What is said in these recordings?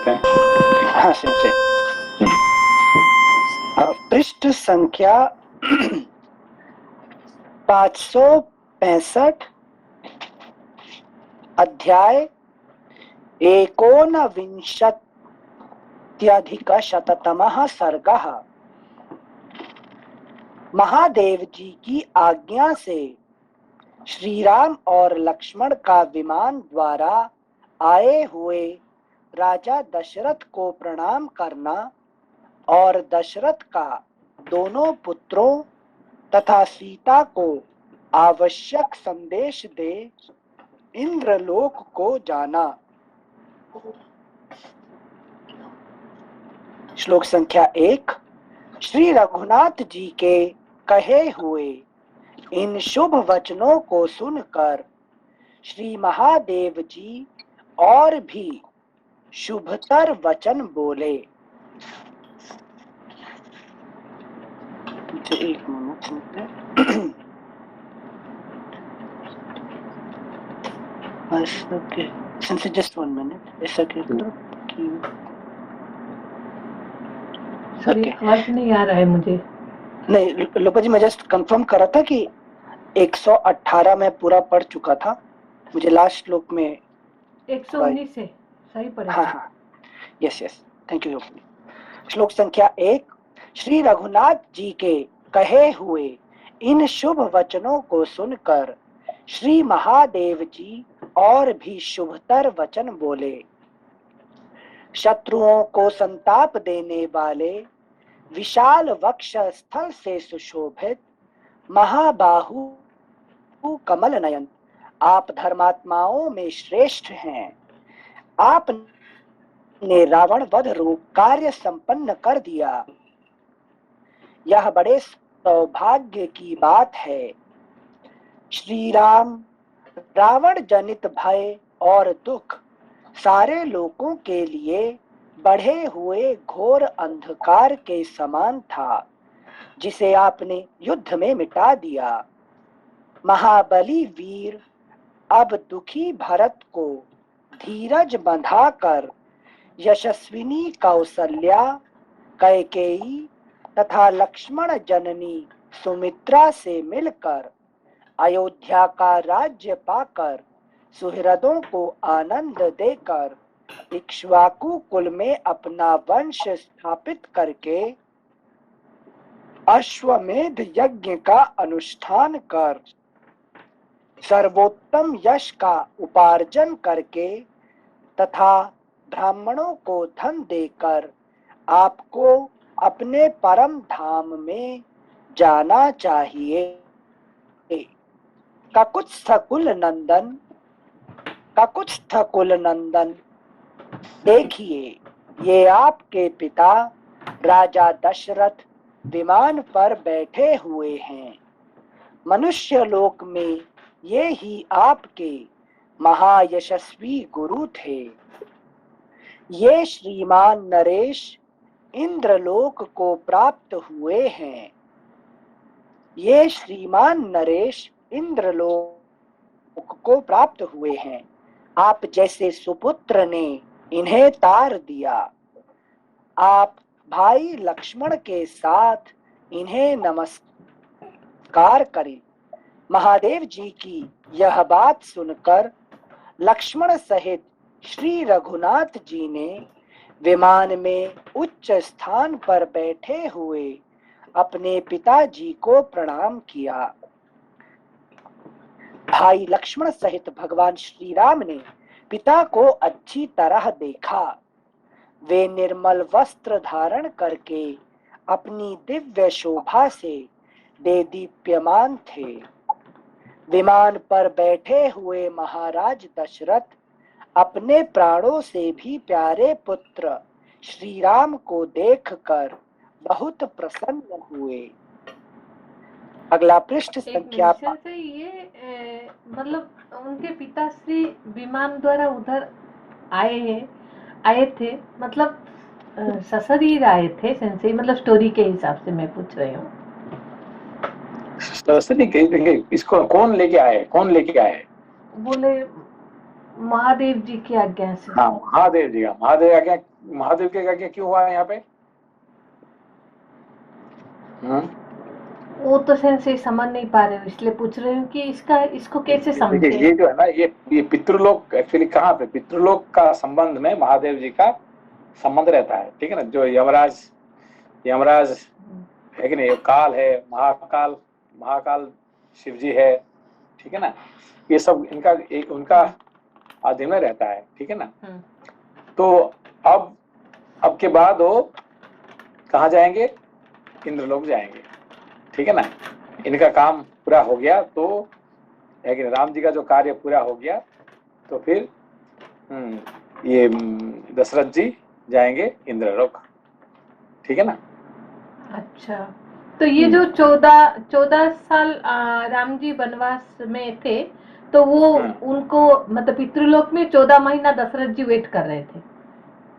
सकते हैं? हाँ से पृष्ठ संख्या 565, अध्याय 19-शततमः सर्गः। महादेव जी की आज्ञा से श्री राम और लक्ष्मण का विमान द्वारा आए हुए राजा दशरथ को प्रणाम करना और दशरथ का दोनों पुत्रों तथा सीता को आवश्यक संदेश दे इंद्रलोक को जाना। श्लोक संख्या 1। श्री रघुनाथ जी के कहे हुए इन शुभ वचनों को सुनकर श्री महादेव जी और भी शुभतर वचन बोले। एक मिनट बस, ओके, जस्ट 1 मिनट। ऐसा क्या करो कि सॉरी, आवाज नहीं आ रहा है मुझे। नहीं लोपा जी, मैं जस्ट कंफर्म कर रहा था कि 118 में पूरा पढ़ चुका था, मुझे लास्ट श्लोक में 119 से सही पढ़े। हाँ, यस, थैंक यू। श्लोक संख्या 1। श्री रघुनाथ जी के कहे हुए इन शुभ वचनों को सुनकर श्री महादेव जी और भी शुभतर वचन बोले। शत्रुओं को संताप देने वाले विशाल वक्ष स्थल से सुशोभित महाबाहु कमल नयन, आप धर्मात्माओं में श्रेष्ठ हैं। आपने रावण वध रूप कार्य संपन्न कर दिया, यह बड़े सौभाग्य की बात है। श्री राम रावण जनित भय और दुख सारे लोगों के लिए बढ़े हुए घोर अंधकार के समान था, जिसे आपने युद्ध में मिटा दिया। महाबली वीर अब दुखी भरत को धीरज बंधाकर यशस्विनी कौसल्या, कैकेयी तथा लक्ष्मण जननी सुमित्रा से मिलकर अयोध्या का राज्य पाकर सुहृदों को आनंद देकर इक्ष्वाकु कुल में अपना वंश स्थापित करके अश्वमेध यज्ञ का अनुष्ठान कर सर्वोत्तम यश का उपार्जन करके तथा ब्राह्मणों को धन देकर आपको अपने परम धाम में जाना चाहिए। ककुत्स्थकुल नंदन, देखिए ये आपके पिता राजा दशरथ विमान पर बैठे हुए हैं। मनुष्य लोक में ये ही आपके महायशस्वी गुरु थे। ये श्रीमान नरेश इंद्रलोक को प्राप्त हुए हैं। ये श्रीमान नरेश इंद्रलोक को प्राप्त हुए हैं। आप जैसे सुपुत्र ने इन्हें तार दिया। आप भाई लक्ष्मण के साथ इन्हें नमस्कार करें। महादेव जी की यह बात सुनकर लक्ष्मण सहित श्री रघुनाथ जी ने विमान में उच्च स्थान पर बैठे हुए अपने पिताजी को प्रणाम किया। भाई लक्ष्मण सहित भगवान श्री राम ने पिता को अच्छी तरह देखा। वे निर्मल वस्त्र धारण करके अपनी दिव्य शोभा से देदीप्यमान थे। विमान पर बैठे हुए महाराज दशरथ अपने प्राणों से भी प्यारे पुत्र श्री राम को देखकर बहुत प्रसन्न हुए। अगला पृष्ठ संख्या से ये मतलब उनके पिताश्री विमान द्वारा उधर आए थे, मतलब ससुरीर आए थे सेंसे, मतलब स्टोरी के हिसाब से मैं पूछ रही हूँ। इसको कौन लेके आए? बोले महादेव जी की आज्ञा से। हाँ, महादेव जी का, महादेव आज्ञा, महादेव की आज्ञा क्यों हुआ है यहाँ पे? वो तो सेंसे समझ नहीं पा रहे हो, इसलिए पूछ रही हूँ कि इसको कैसे देखिए, समझे। ये जो है ना, ये पितृलोक एक्चुअली कहाँ पे, पितृलोक का संबंध में महादेव जी का संबंध रहता है, ठीक है ना। जो यमराज है कि नहीं, काल है, महाकाल शिव जी है, ठीक है ना। ये सब इनका एक उनका अधीन में रहता है, ठीक है ना। तो अब के बाद वो कहाँ जाएंगे? इंद्रलोक जाएंगे, ठीक है ना। इनका काम पूरा हो गया तो है कि राम जी का जो कार्य पूरा हो गया तो फिर ये दशरथ जी जाएंगे इंद्रलोक, ठीक है ना। अच्छा, तो ये जो 14 साल राम जी वनवास में थे, तो वो उनको मतलब पितृलोक में 14 महीना दशरथ जी वेट कर रहे थे।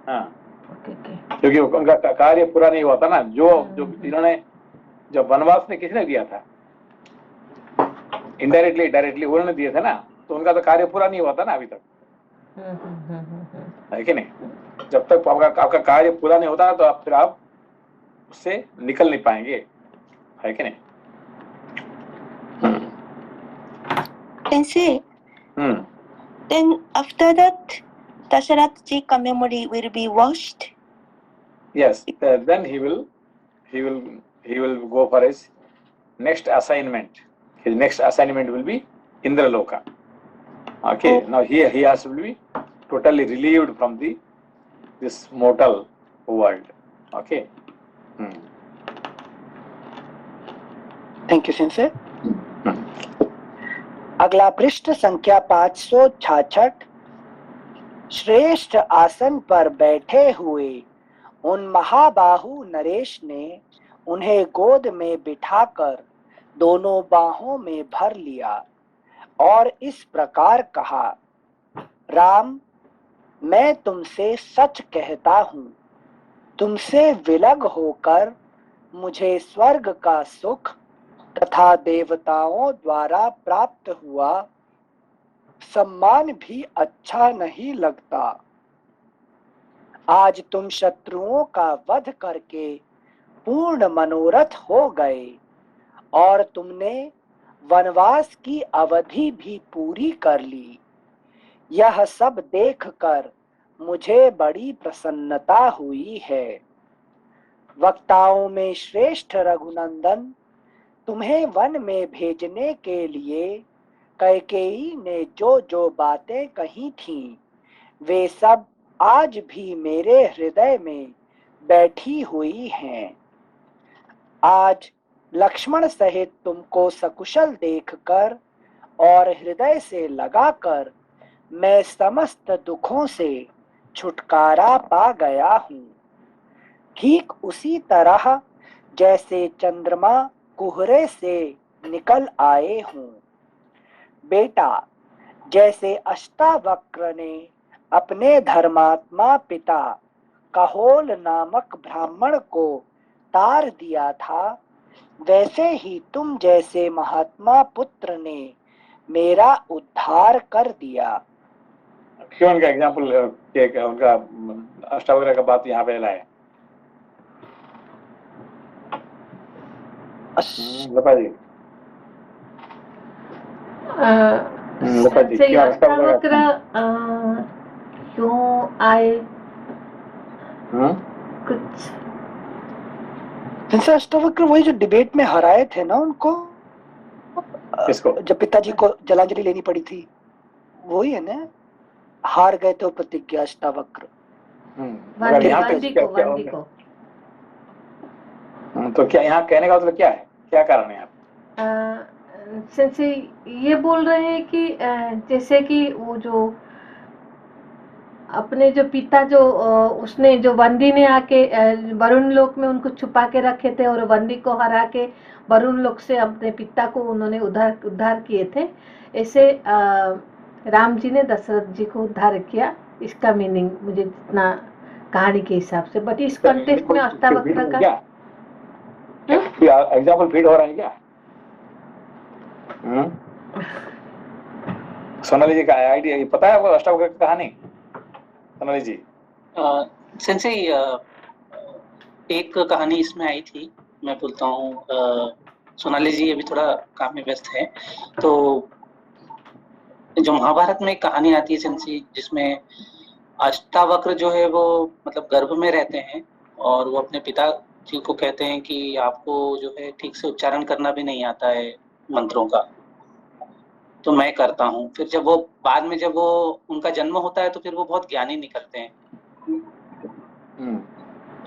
हाँ, ओके। क्योंकि उनका कार्य पूरा नहीं हुआ था ना। जो इन्होंने जो वनवास ने किसने दिया था? इनडायरेक्टली डायरेक्टली उन्होंने दिए थे ना, तो उनका तो कार्य पूरा नहीं हुआ था ना अभी तक, है कि नहीं। जब तक आपका कार्य पूरा नहीं होता तो फिर आप उससे निकल नहीं पाएंगे, है कि नहीं। Then after that, Dasharath ji ka memory will be washed. Yes, then he will go for his next assignment. His next assignment will be Indraloka. Okay, now here he has to be totally relieved from this mortal world. Okay. Thank you sensei. अगला पृष्ठ संख्या 566। श्रेष्ठ आसन पर बैठे हुए उन महाबाहु नरेश ने उन्हें गोद में बिठाकर दोनों बाहों में भर लिया और इस प्रकार कहा, राम, मैं तुमसे सच कहता हूँ, तुमसे विलग होकर मुझे स्वर्ग का सुख तथा देवताओं द्वारा प्राप्त हुआ सम्मान भी अच्छा नहीं लगता। आज तुम शत्रुओं का वध करके पूर्ण मनोरथ हो गए और तुमने वनवास की अवधि भी पूरी कर ली। यह सब देखकर मुझे बड़ी प्रसन्नता हुई है। वक्ताओं में श्रेष्ठ रघुनंदन, तुम्हें वन में भेजने के लिए कैकेयी ने जो जो बातें कही थीं, वे सब आज भी मेरे हृदय में बैठी हुई हैं। आज लक्ष्मण सहित तुमको सकुशल देखकर और हृदय से लगाकर मैं समस्त दुखों से छुटकारा पा गया हूँ। ठीक उसी तरह जैसे चंद्रमा कुहरे से निकल आए हूँ। बेटा, जैसे अष्टावक्र ने अपने धर्मात्मा पिता कहोल नामक ब्राह्मण को तार दिया था, वैसे ही तुम जैसे महात्मा पुत्र ने मेरा उद्धार कर दिया। क्यों उनका एग्जाम्पल उनका अष्टावक्र का बात यहाँ पे लाए? लपा जी, अष्टावक्र क्यों आए? कुछ अष्टावक्र वही जो डिबेट में हराए थे ना उनको, जब पिताजी को जलांजलि लेनी पड़ी थी, वही है ना, हार गए थे प्रतिज्ञा अष्टावक्र। तो क्या यहाँ कहने का मतलब क्या है, क्या कारण है यहाँ? जैसे ये बोल रहे हैं कि जैसे कि वो जो अपने जो पिता जो उसने जो बंदी ने आके वरुण लोक में उनको छुपा के रखे थे और बंदी को हरा के वरुण लोक से अपने पिता को उन्होंने उद्धार किए थे, ऐसे राम जी ने दशरथ जी को उद्धार किया। इसका मीनिंग मुझे जितना कहानी के हिसाब से, बट इस कंटेक्स्ट में अष्टावक्र का एग्जाम्पल फीड हो रहा है क्या? सोनाली जी का आइडिया ये पता है आपको अष्टावक्र की कहानी? सोनाली जी। सेंसेई एक कहानी इसमें आई थी, मैं बोलता हूँ। सोनाली जी अभी थोड़ा काम में व्यस्त है, तो जो महाभारत में एक कहानी आती है सेंसेई, जिसमें अष्टावक्र जो है वो मतलब गर्भ में रहते हैं और वो अपने पिता जी को कहते हैं कि आपको जो है ठीक से उच्चारण करना भी नहीं आता है मंत्रों का, तो मैं करता हूँ। फिर जब वो बाद में जब वो उनका जन्म होता है तो फिर वो बहुत ज्ञानी निकलते हैं।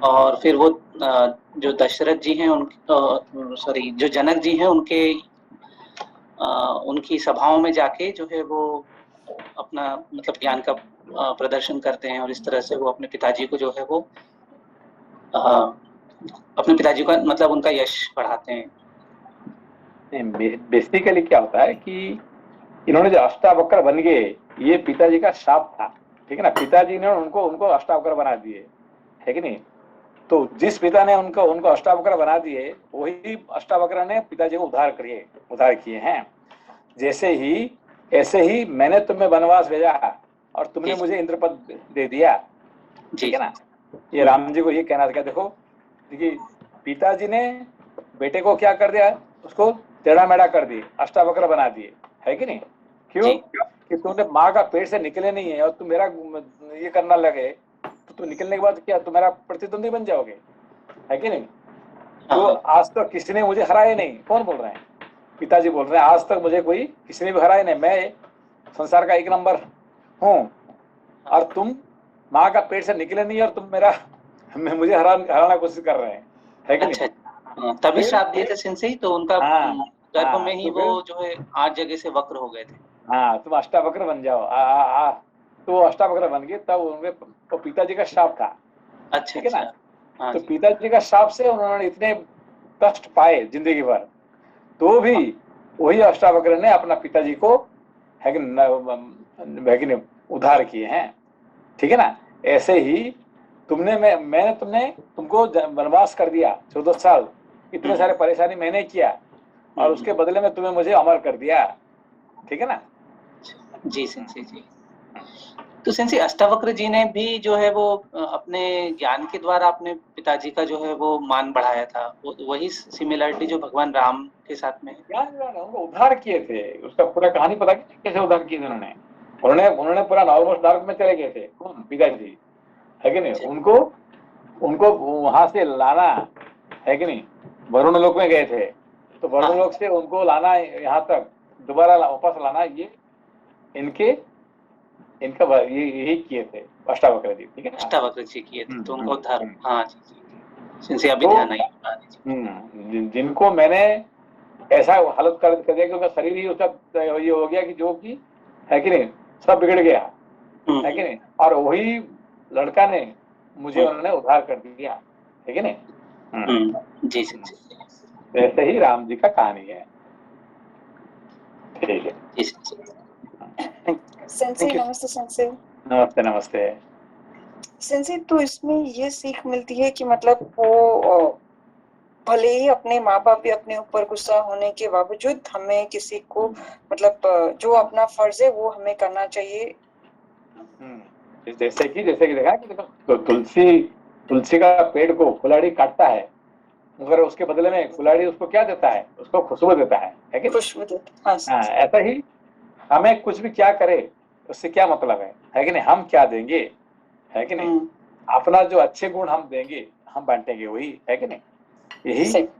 और फिर वो जो दशरथ जी हैं उन सॉरी जो जनक जी हैं उनकी सभाओं में जाके जो है वो अपना मतलब ज्ञान का प्रदर्शन करते हैं और इस तरह से वो अपने पिताजी को जो है वो अपने पिताजी का मतलब उनका यश बढ़ाते हैं। बेसिकली क्या होता है कि इन्होंने जो अष्टावक्र बन गए, ये पिताजी का शाप था, ठीक है ना। पिताजी ने उनको अष्टावक्र बना दिए, है कि नहीं। तो जिस पिता ने उनको अष्टावक्र बना दिए, वही अष्टावक्र ने पिताजी को उद्धार किए हैं। ऐसे ही मैंने तुम्हें वनवास भेजा और तुमने मुझे इंद्रपद दे दिया, ठीक है ना। ये राम जी को ये कहना था, देखो देखिए पिताजी ने बेटे को क्या कर दिया, उसको टेढ़ा मेढ़ा कर दिए, अष्टावक्र बना दिए, है कि नहीं। क्यों कि तुमने माँ का पेट से निकले नहीं है और तुम मेरा ये करना लगे, तो तुम निकलने के बाद क्या तुम मेरा प्रतिद्वंदी बन जाओगे, है कि नहीं। तो आज तक किसी ने मुझे हराया नहीं। कौन बोल रहे हैं? पिताजी बोल रहे हैं, आज तक मुझे किसी ने भी हराया नहीं, मैं संसार का 1 नंबर हूँ और तुम माँ का पेट से निकले नहीं और तुम मुझे हराना कोशिश कर रहे हैं, है कि नहीं। तभी श्राप दिए थे सेंसेई, तो उनका गर्भ में ही वो जो है 8 जगह से वक्र हो गए थे। हाँ, तुम अष्टावक्र बन जाओ। तो अष्टावक्र बन गए, तब उनके पिताजी का शाप था, ठीक है ना। तो पिताजी का शाप से उन्होंने इतने कष्ट पाए जिंदगी भर, तो भी वही अष्टावक्र ने अपना पिताजी को है कि नहीं उद्धार किए हैं, ठीक है ना। ऐसे ही मैंने तुमको वनवास कर दिया 14 साल, इतने सारे परेशानी मैंने किया और उसके बदले में तुम्हें मुझे अमर कर दिया, ठीक है ना। जी सेंसेई जी। तो सेंसेई अष्टावक्र जी ने भी जो है वो अपने ज्ञान के द्वारा अपने पिताजी का जो है वो मान बढ़ाया था, वही सिमिलरिटी जो भगवान राम के साथ में है। ज्ञान उनको उद्धार किए थे, उसका पूरा कहानी पता कैसे उद्धार किए थे उन्होंने पूरा ऑलमोस्ट डार्क में चले गए थे। कौन? पिताजी, है कि नहीं। उनको वहां से लाना, है कि नहीं, वरुण लोक में गए थे, तो वरुण लोक से उनको लाना यहाँ तक दोबारा वापस लाना, ये इनका यही किए थे अष्टावक्र जी, ठीक है। अष्टावक्र जी किए थे, तो उनको उद्धार। हाँ जी सेंसेई अभी ध्यान आई। जिनको मैंने ऐसा हालत कर दिया कि उनका शरीर ही उसका ये हो गया कि जो कि है कि नहीं सब बिगड़ गया, है कि नहीं। और वही लड़का ने मुझे उन्होंने उद्धार कर दिया, है कि नहीं। जी वैसे ही राम जी का कहानी है, ठीक है। सेंसेई नमस्ते। सेंसेई नमस्ते। सेंसेई, तो इसमें ये सीख मिलती है कि मतलब वो भले ही अपने माँ बाप भी अपने ऊपर गुस्सा होने के बावजूद हमें किसी को मतलब जो अपना फर्ज है वो हमें करना चाहिए। जैसे कि देखा कि देखो तुलसी का पेड़ को कुल्हाड़ी काटता है, मगर उसके बदले में कुल्हाड़ी उसको क्या देता है, उसको खुशबू देता है कि खुशबू देता है। हाँ, ऐसा ही हमें कुछ भी क्या करे उससे क्या मतलब है कि नहीं। हम क्या देंगे, है कि नहीं। अपना जो अच्छे गुण हम देंगे, हम बांटेंगे, वही है कि नहीं। यही thank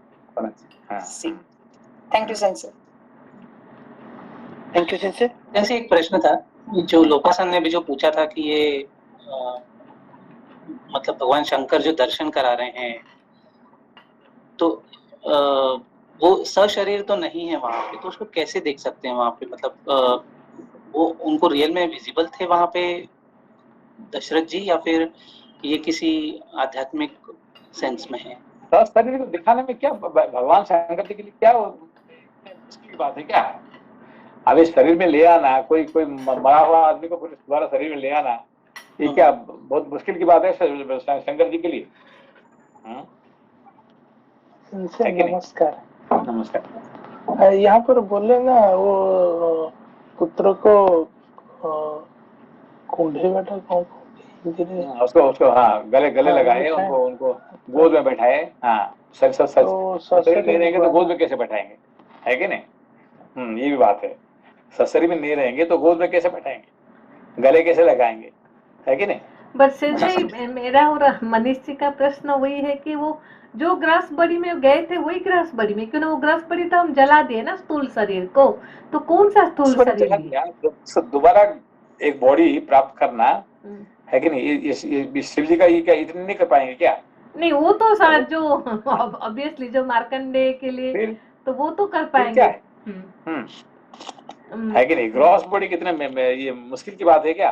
you Sensei. Thank you Sensei. जैसे एक प्रश्न था जो लोकासन ने भी जो पूछा था कि ये मतलब भगवान शंकर जो दर्शन करा रहे हैं, तो वो सशरीर तो नहीं है वहां पे, तो उसको कैसे देख सकते हैं वहां पे, मतलब वो उनको रियल में विजिबल थे वहां पे दशरथ जी, या फिर ये किसी आध्यात्मिक सेंस में है? शरीर को दिखाने में क्या भगवान शंकर जी के लिए क्या मुश्किल की बात है क्या? अब इस शरीर में ले आना, कोई मरा हुआ आदमी को दोबारा शरीर में ले आना, ये क्या बहुत मुश्किल की बात है शंकर जी के लिए? नमस्कार। यहाँ पर बोले ना वो पुत्र को कुंढे बैठा कौन उसको उसको हाँ गले गले हाँ, लगाए, बिठाए। उनको उनको गोद में बैठाए। हाँ सच सच सच तो ससुरी नहीं रहेंगे तो गोद ससुरी में कैसे बैठाएंगे, है कि नहीं? ये भी बात है। ससुरी में नहीं रहेंगे तो गोद में कैसे बैठाएंगे, गले कैसे लगाएंगे, है कि नहीं? बट सेंसे मेरा और मनीष जी का प्रश्न वही है कि वो जो ग्रास बड़ी में गए थे वही ग्रास बड़ी में, क्यों वो ग्रास बड़ी तो हम जला दिए ना स्थूल शरीर को, तो कौन सा स्थूल शरीर लिया? दोबारा एक बॉडी प्राप्त करना, है कि नहीं? ये शिव जी का ये क्या इतने नहीं कर पाएंगे क्या? नहीं वो तो शायद जो ऑब्वियसली जो मार्कंडेय के लिए फिर तो वो तो कर फिर पाएंगे। क्या है? है कि नहीं? ग्रॉस बॉडी कितने ये मुश्किल की बात है क्या?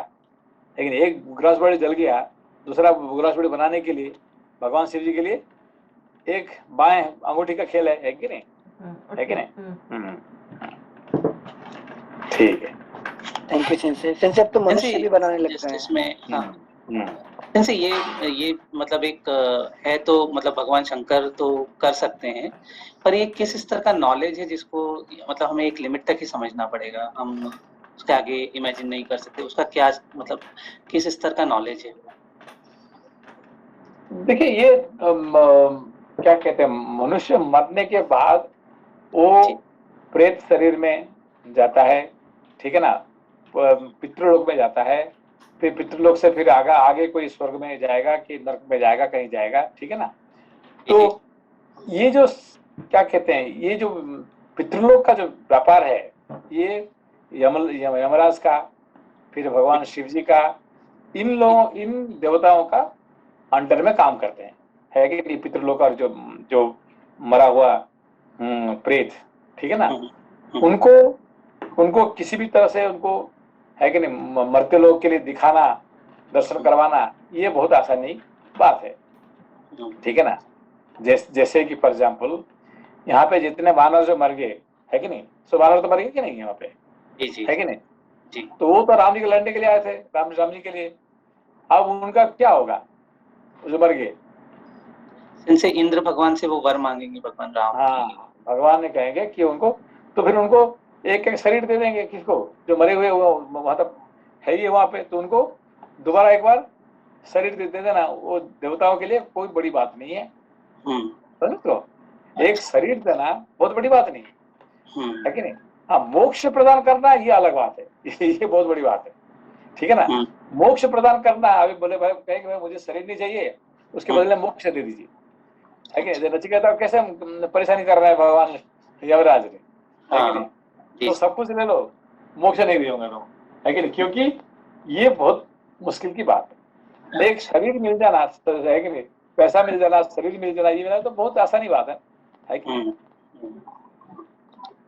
है कि नहीं? एक ग्रॉस बॉडी जल गया, दूसरा ग्रॉस बॉडी बनाने के लिए भगवान शिव जी के लिए एक बाएं अंगूठी का खेल है कि नहीं? है कि नहीं? ठीक है, थैंक यू सेंसे। सेंसे अब तो मनुष्य भी बनाने लग जस्ट गए हैं। इसमें जैसे ये मतलब एक है, तो मतलब भगवान शंकर तो कर सकते हैं, पर ये किस स्तर का नॉलेज है जिसको मतलब हमें एक लिमिट तक ही समझना पड़ेगा, हम उसके आगे इमेजिन नहीं कर सकते। उसका क्या मतलब किस स्तर का नॉलेज है? देखिए ये क्या कहते हैं, मनुष्य मरने के बाद वो प्रेत शरीर में जाता है, ठीक है ना? पितृलोक में जाता है, फिर पितृलोक से फिर आगे कोई स्वर्ग में जाएगा कि नरक में जाएगा, कहीं जाएगा, ठीक है ना? तो ये जो क्या कहते हैं, ये जो पितृलोक का जो व्यापार है, ये यमराज का, फिर भगवान शिव जी का, इन देवताओं का अंडर में काम करते हैं, है कि नहीं? पितृलोक और जो मरा हुआ प्रेत, ठीक है ना, उनको किसी भी तरह से उनको, है कि नहीं, मरते लोग के लिए दिखाना, दर्शन करवाना, ये बहुत आसानी बात है, ठीक है ना? जैसे कि फॉर एग्जाम्पल यहाँ पे जितने वानर जो मर गए, है कि नहीं, सो वानर तो मर गए कि नहीं यहाँ पे, है कि नहीं? तो वो तो राम जी को लड़ने के लिए आए थे, राम जी के लिए। अब उनका क्या होगा जो मर गए? इनसे इंद्र भगवान से वो वर मांगेंगे, भगवान राम। हाँ, भगवान ने कहेंगे कि उनको, तो फिर उनको एक एक शरीर दे देंगे, किसको? जो मरे हुए वो मतलब है ही वहां पे, तो उनको दोबारा एक बार शरीर दे देना, वो देवताओं के लिए कोई बड़ी बात नहीं है, समझ तो? एक शरीर देना बहुत बड़ी बात नहीं है कि नहीं? हाँ, मोक्ष प्रदान करना ये अलग बात है, ये बहुत बड़ी बात है, ठीक है ना? मोक्ष प्रदान करना, अभी बोले भाई कहेंगे भाई मुझे शरीर नहीं चाहिए, उसके बदले मोक्ष दे दीजिए, है कि नहीं? नचिकेता कैसे परेशानी कर रहे हैं भगवान यमराज ने, है कि नहीं? तो सब कुछ ले लो, मोक्ष नहीं दियोगे तुम, है कि नहीं? क्योंकि ये बहुत मुश्किल की बात है। एक शरीर मिल जाना, है कि नहीं, पैसा मिल जाना, शरीर मिल जाना, ये मिलना तो बहुत आसानी बात है कि नहीं?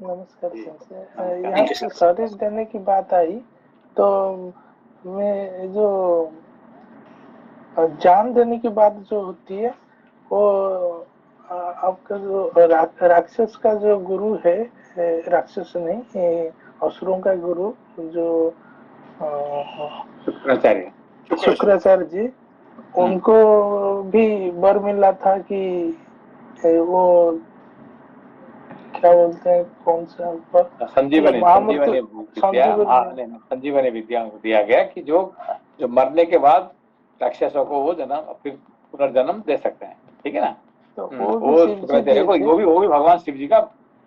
नमस्कार सेंसे। यहाँ पे शरीर देने की बात आई तो मैं जो जान देने की बात जो होती है, वो आपका जो राक्षस का जो गुरु है, राक्षस नहीं, असुरों का गुरु जो शुक्राचार्य जी, उनको भी वर मिला था कि वो क्या बोलते हैं, कौन सा संजीवनी विद्या दिया गया कि जो मरने के बाद राक्षसों को वो जन्म, फिर पुनर्जन्म दे सकते हैं, ठीक है ना? तो वो शुक्राचार्य को वो भी भगवान शिव जी का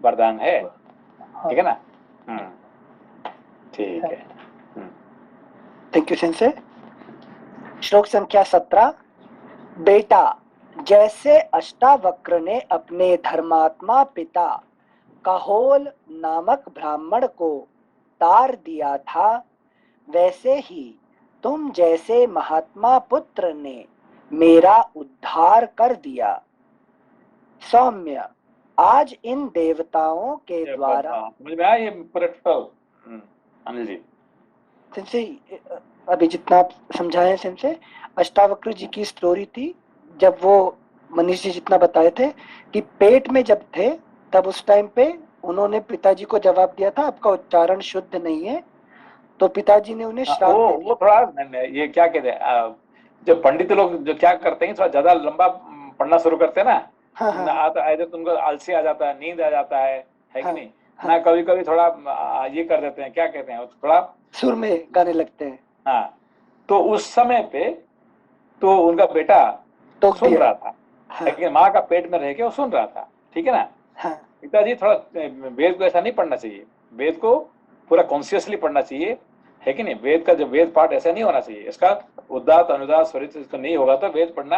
वरदान है, ठीक है ना? ठीक है, थैंक यू सेंसे। श्लोक संख्या 17। बेटा, जैसे अष्टावक्र ने अपने धर्मात्मा पिता कहोल नामक ब्राह्मण को तार दिया था, वैसे ही तुम जैसे महात्मा पुत्र ने मेरा उद्धार कर दिया। सौम्य, आज इन देवताओं के द्वारा, समझ में आया ये प्रैक्टिकल अनिल जी? सेंसे अभी जितना आप समझाए सेंसे, अष्टावक्र जी की स्टोरी थी, जब वो मनीष जी जितना बताए थे कि पेट में जब थे तब उस टाइम पे उन्होंने पिताजी को जवाब दिया था आपका उच्चारण शुद्ध नहीं है, तो पिताजी ने उन्हें श्राप दे दिया। वो थोड़ा ये क्या कहते हैं, जो पंडित लोग जो क्या करते हैं, थोड़ा ज्यादा लंबा पढ़ना शुरू करते हैं ना, तो तुमको आलसी आ जाता है, नींद आ जाता है कि नहीं? ना कभी कभी थोड़ा ये कर देते हैं, क्या कहते हैं, थोड़ा सुर में गाने लगते हैं। हाँ, तो उस समय पे तो उनका बेटा टोक सुन दिया। रहा था, हाँ, लेकिन माँ का पेट में रह के वो सुन रहा था, ठीक है ना। हाँ, पिताजी थोड़ा वेद को ऐसा नहीं पढ़ना चाहिए, वेद को पूरा कॉन्शियसली पढ़ना चाहिए, है कि नहीं। वेद का जो वेद पाठ ऐसा नहीं होना चाहिए, इसका उदात अनुदात स्वरित इसको नहीं होगा तो वेद पढ़ना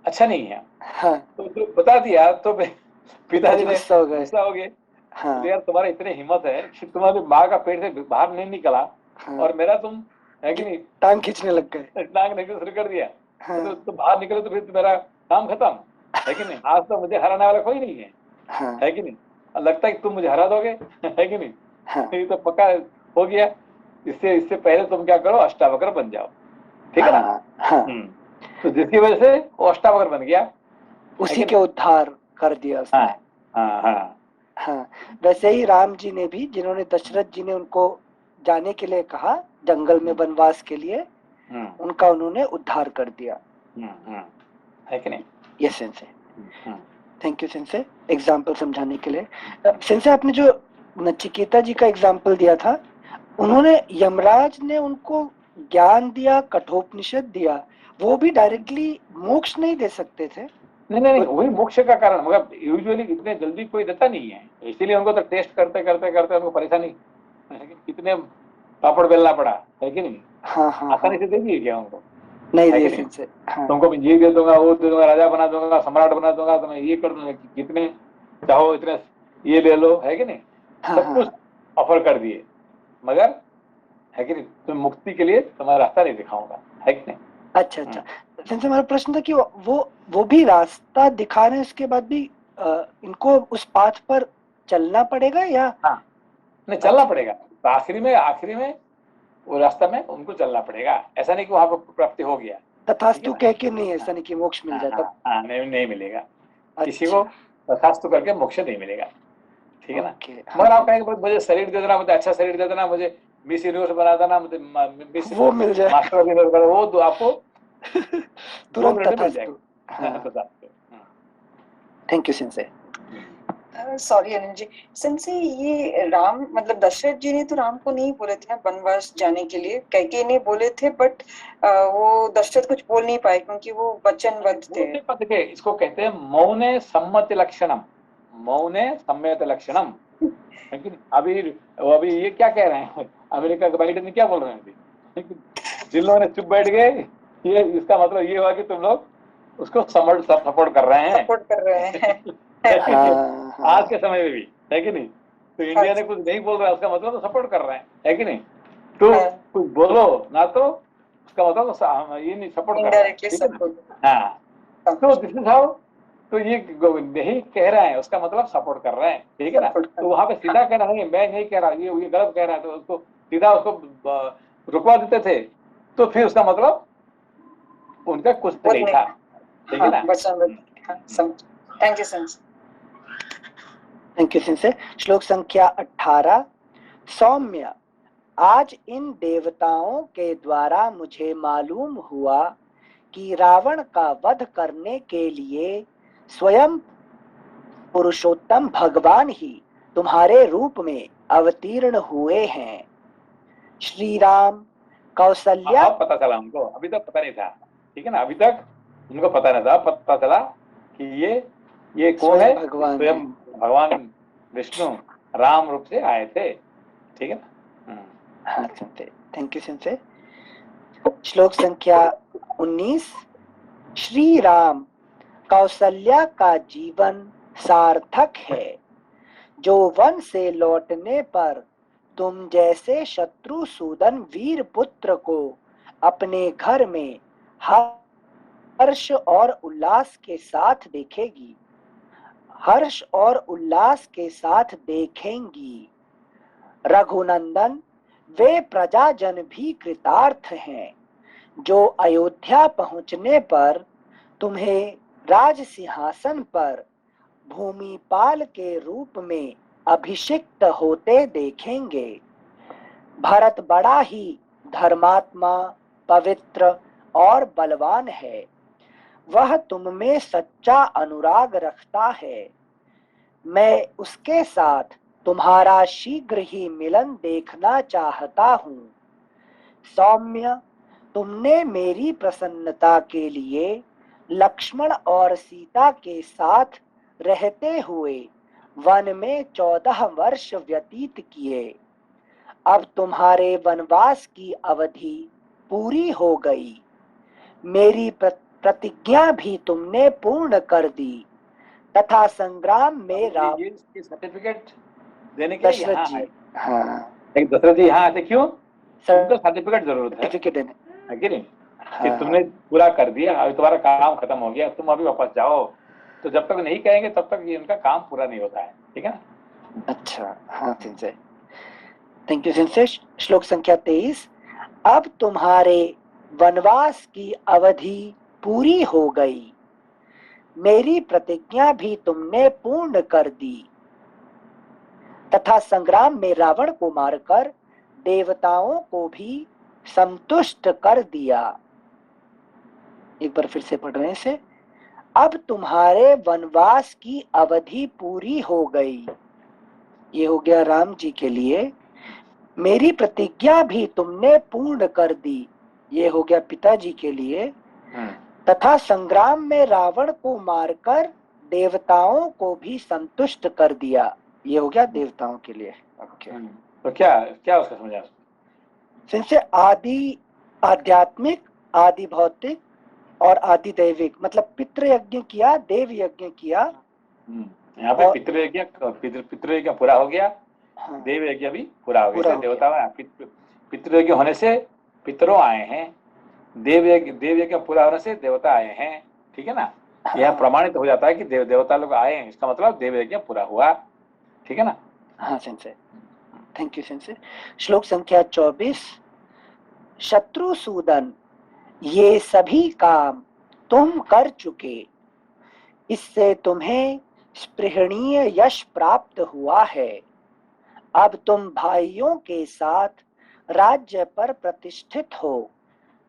अच्छा नहीं है। हाँ, तो जो बता दिया तो पिताजी ने गुस्सा हो गए। गुस्सा हो गए, हाँ, बोले यार तुम्हारे इतनी हिम्मत है कि तुम्हारी माँ का पेट से बाहर नहीं निकला हाँ, और मेरा तुम, है कि नहीं, टांग खींचने लग गए। नाक निकल शुरू कर दिया। हाँ, तो बाहर निकले तो फिर मेरा काम खत्म, है कि नहीं। आज तो मुझे हराने वाला कोई नहीं है, हाँ, है कि नहीं। और लगता है कि तुम मुझे हरा दोगे, है कि नहीं। हाँ, ये तो पक्का हो गया। इससे इससे पहले तुम क्या करो, अष्टावक्र बन जाओ, ठीक है ना। हाँ, हाँ, तो जिसकी वजह से वो अष्टावक्र बन गया, उसी है कि के उद्धार कर दिया उसने। हाँ हाँ हाँ हाँ, वैसे ही राम जी ने भी, जिन्होंने दशरथ जी ने उनको जाने के लिए कहा जंगल में वनवास के लिए, हम्म, उनका उन्होंने उद्धार कर दिया। है कि नहीं। Yes sensei, hmm, thank you sensei example समझाने के लिए। सेंसे आपने जो नचिकेता जी का एग्जाम्पल दिया था, उन्होंने, यमराज ने उनको ज्ञान दिया, कठोपनिषद दिया, वो भी डायरेक्टली मोक्ष नहीं दे सकते थे। नहीं नहीं नहीं, वही मोक्ष का कारण, मगर यूजुअली इतने जल्दी कोई देता नहीं है, इसीलिए उनको तो टेस्ट करते करते करते उनको परेशानी, है कि कितने पापड़ बेलना पड़ा, है कि नहीं। हाँ, हाँ, आसानी हाँ, से दे दिए क्या उनको, नहीं है दिए कि नहीं। सेंसे। हाँ, तुमको मैं ये दे दूंगा, वो दे दूंगा, राजा बना दूंगा, सम्राट बना दूंगा, तुम्हें ये कर दूंगा, कितने चाहो इतने ये ले लो, है कि नहीं। हाँ, सब हाँ, कुछ ऑफर कर दिए, मगर, है कि नहीं, तुम मुक्ति के लिए तुम्हारा रास्ता नहीं दिखाऊंगा, है कि नहीं। अच्छा, अच्छा। सेंसे हमारा प्रश्न था कि वो भी रास्ता दिखा रहे हैं, उसके बाद भी इनको उस पाथ पर चलना पड़ेगा या? हाँ, नहीं चलना अच्छा। पड़ेगा, तो आखिरी में वो रास्ता में उनको चलना पड़ेगा, ऐसा नहीं कि वहां पर प्राप्ति हो गया, ठीक है तथास्तु ना। कह के नहीं, ऐसा नहीं कि मोक्ष मिल हाँ जाता। हाँ हाँ, नहीं नहीं मिलेगा, किसी अच्छा, को तथास्तु करके मोक्ष नहीं मिलेगा, ठीक है ना। ओके, मगर हाँ, आप कहेंगे मुझे शरीर दे देना, मुझे अच्छा शरीर दे देना, मुझे मिस यूनिवर्स बना देना, मुझे मिस वो मिल जाए मास्टर ऑफ यूनिवर्स बना, वो आपको दो तुरंत मिनट में मिल तथास्तु। हाँ, जाएगा। तथास्तु। Thank you sensei. Sorry Anil ji, sensei ये राम मतलब दशरथ जी ने तो राम को नहीं बोले थे ना वनवास जाने के लिए, कैकेयी ने बोले थे, बट वो दशरथ कुछ बोल नहीं पाए क्योंकि वो वचनबद्ध थे। बोलते पद के इसको कहते हैं मौने सम्मति लक्षणम, मौने सम्मति लक्षणम, है कि नहीं? अभी ये क्या कह रहे हैं, अमेरिका के बाइडेन क्या बोल रहे हैं अभी, जिन लोगों ने चुप बैठ गए, ये इसका मतलब ये हुआ कि तुम लोग उसको सपोर्ट कर रहे हैं, सपोर्ट कर रहे हैं। हाँ, हाँ, आज के समय में भी, है कि नहीं। तो इंडिया ने कुछ नहीं बोल रहा है, उसका मतलब तो सपोर्ट कर रहे हैं, है कि नहीं। तो हाँ। कुछ बोलो ना तो उसका मतलब तो हम ये नहीं सपोर्ट कर रहे हैं, इनडायरेक्टली ठीक है ना? सपोर्ट। हाँ, तो दिस इज हाउ, तो ये यही कह रहे हैं, उसका मतलब सपोर्ट कर रहे हैं, ठीक है ना। Support कर तो वहां पे सीधा कहना नहीं, मैं नहीं कह रहा, ये गलत कह रहा है, तो उसको सीधा उसको रुकवा देते थे, तो फिर उसका मतलब उनका कुछ नहीं था, ठीक है हाँ, ना। वचनबद्ध। हाँ, समझ। Thank you sensei. Thank you sensei. श्लोक संख्या 18। सौम्य, आज इन देवताओं के द्वारा मुझे मालूम हुआ कि रावण का वध करने के लिए स्वयं पुरुषोत्तम भगवान ही तुम्हारे रूप में अवतीर्ण हुए हैं। श्री राम, कौशल्या। अब पता चला उनको, अभी तक पता नहीं था, ठीक है ना। अभी तक उनको पता नहीं था, पता चला कि ये कौन है, स्वयं भगवान स्वयं है। भगवान विष्णु राम रूप से आए थे, ठीक है ना। हाँ सेंसे, थैंक यू सेंसे। श्लोक संख्या 19। श्री राम, कौशल्या का जीवन सार्थक है, जो वन से लौटने पर तुम जैसे शत्रुसूदन वीर पुत्र को अपने घर में हर्ष और उल्लास के साथ देखेगी, हर्ष और उल्लास के साथ देखेंगी। रघुनंदन, वे प्रजाजन भी कृतार्थ हैं, जो अयोध्या पहुंचने पर तुम्हें राज सिंहासन पर भूमिपाल के रूप में अभिषिक्त होते देखेंगे। भरत बड़ा ही धर्मात्मा, पवित्र और बलवान है, वह तुम में सच्चा अनुराग रखता है। मैं उसके साथ तुम्हारा शीघ्र ही मिलन देखना चाहता हूँ। सौम्य, तुमने मेरी प्रसन्नता के लिए लक्ष्मण और सीता के साथ रहते हुए वन में 14 वर्ष व्यतीत किए। अब तुम्हारे वनवास की अवधि पूरी हो गई। मेरी प्रतिज्ञा भी तुमने पूर्ण कर दी तथा संग्राम में ये सर्टिफिकेट देने के लिए दशरथ यहाँ जी, आए। हाँ एक दशरथ जी यहाँ आते क्यों? सर, उनको सर्टिफिकेट जरूरत है सर्टिफिकेट देने, कि नहीं? कि हाँ, तुमने पूरा कर दिया, अभी तुम्हारा काम खत्म हो गया, तुम अभी वापस जाओ। तो जब तक नहीं कहेंगे तब तक ये उनका काम पूरा नहीं होता है, ठीक है ना? अच्छा, हाँ सिंसे, थैंक यू सिंसे। श्लोक संख्या 23। अब तुम्हारे वनवास की अवधि पूरी हो गई, मेरी प्रतिज्ञा भी तुमने पूर्ण कर दी तथा संग्राम में रावण को मारकर देवताओं को भी संतुष्ट कर दिया। एक बार फिर से पढ़ रहे हैं इसे। अब तुम्हारे वनवास की अवधि पूरी हो गई, ये हो गया राम जी के लिए। मेरी प्रतिज्ञा भी तुमने पूर्ण कर दी, ये हो गया पिताजी के लिए। तथा संग्राम में रावण को मारकर देवताओं को भी संतुष्ट कर दिया, ये हो गया देवताओं के लिए। ओके, तो क्या क्या उसका समझा? सिंसे आदि आध्यात्मिक, आदि भौतिक और आदि दैविक, मतलब पितृ यज्ञ किया, देव यज्ञ किया। यहाँ पे पितृ यज्ञ पूरा हो गया, हाँ, देव यज्ञ भी पूरा हो पूरा गया। हो देवता पितृ यज्ञ होने से पितरों आए हैं, देव यज्ञ पूरा होने से देवता आए हैं, ठीक है ना? यह हाँ, प्रमाणित हो जाता है कि देवता लोग आए हैं, इसका मतलब देव यज्ञ पूरा हुआ, ठीक है ना? हाँ सेंसे, थैंक यू सेंसे। श्लोक संख्या 24। शत्रुसूदन, ये सभी काम तुम कर चुके, इससे तुम्हें स्पृहणीय यश प्राप्त हुआ है। अब तुम भाइयों के साथ राज्य पर प्रतिष्ठित हो,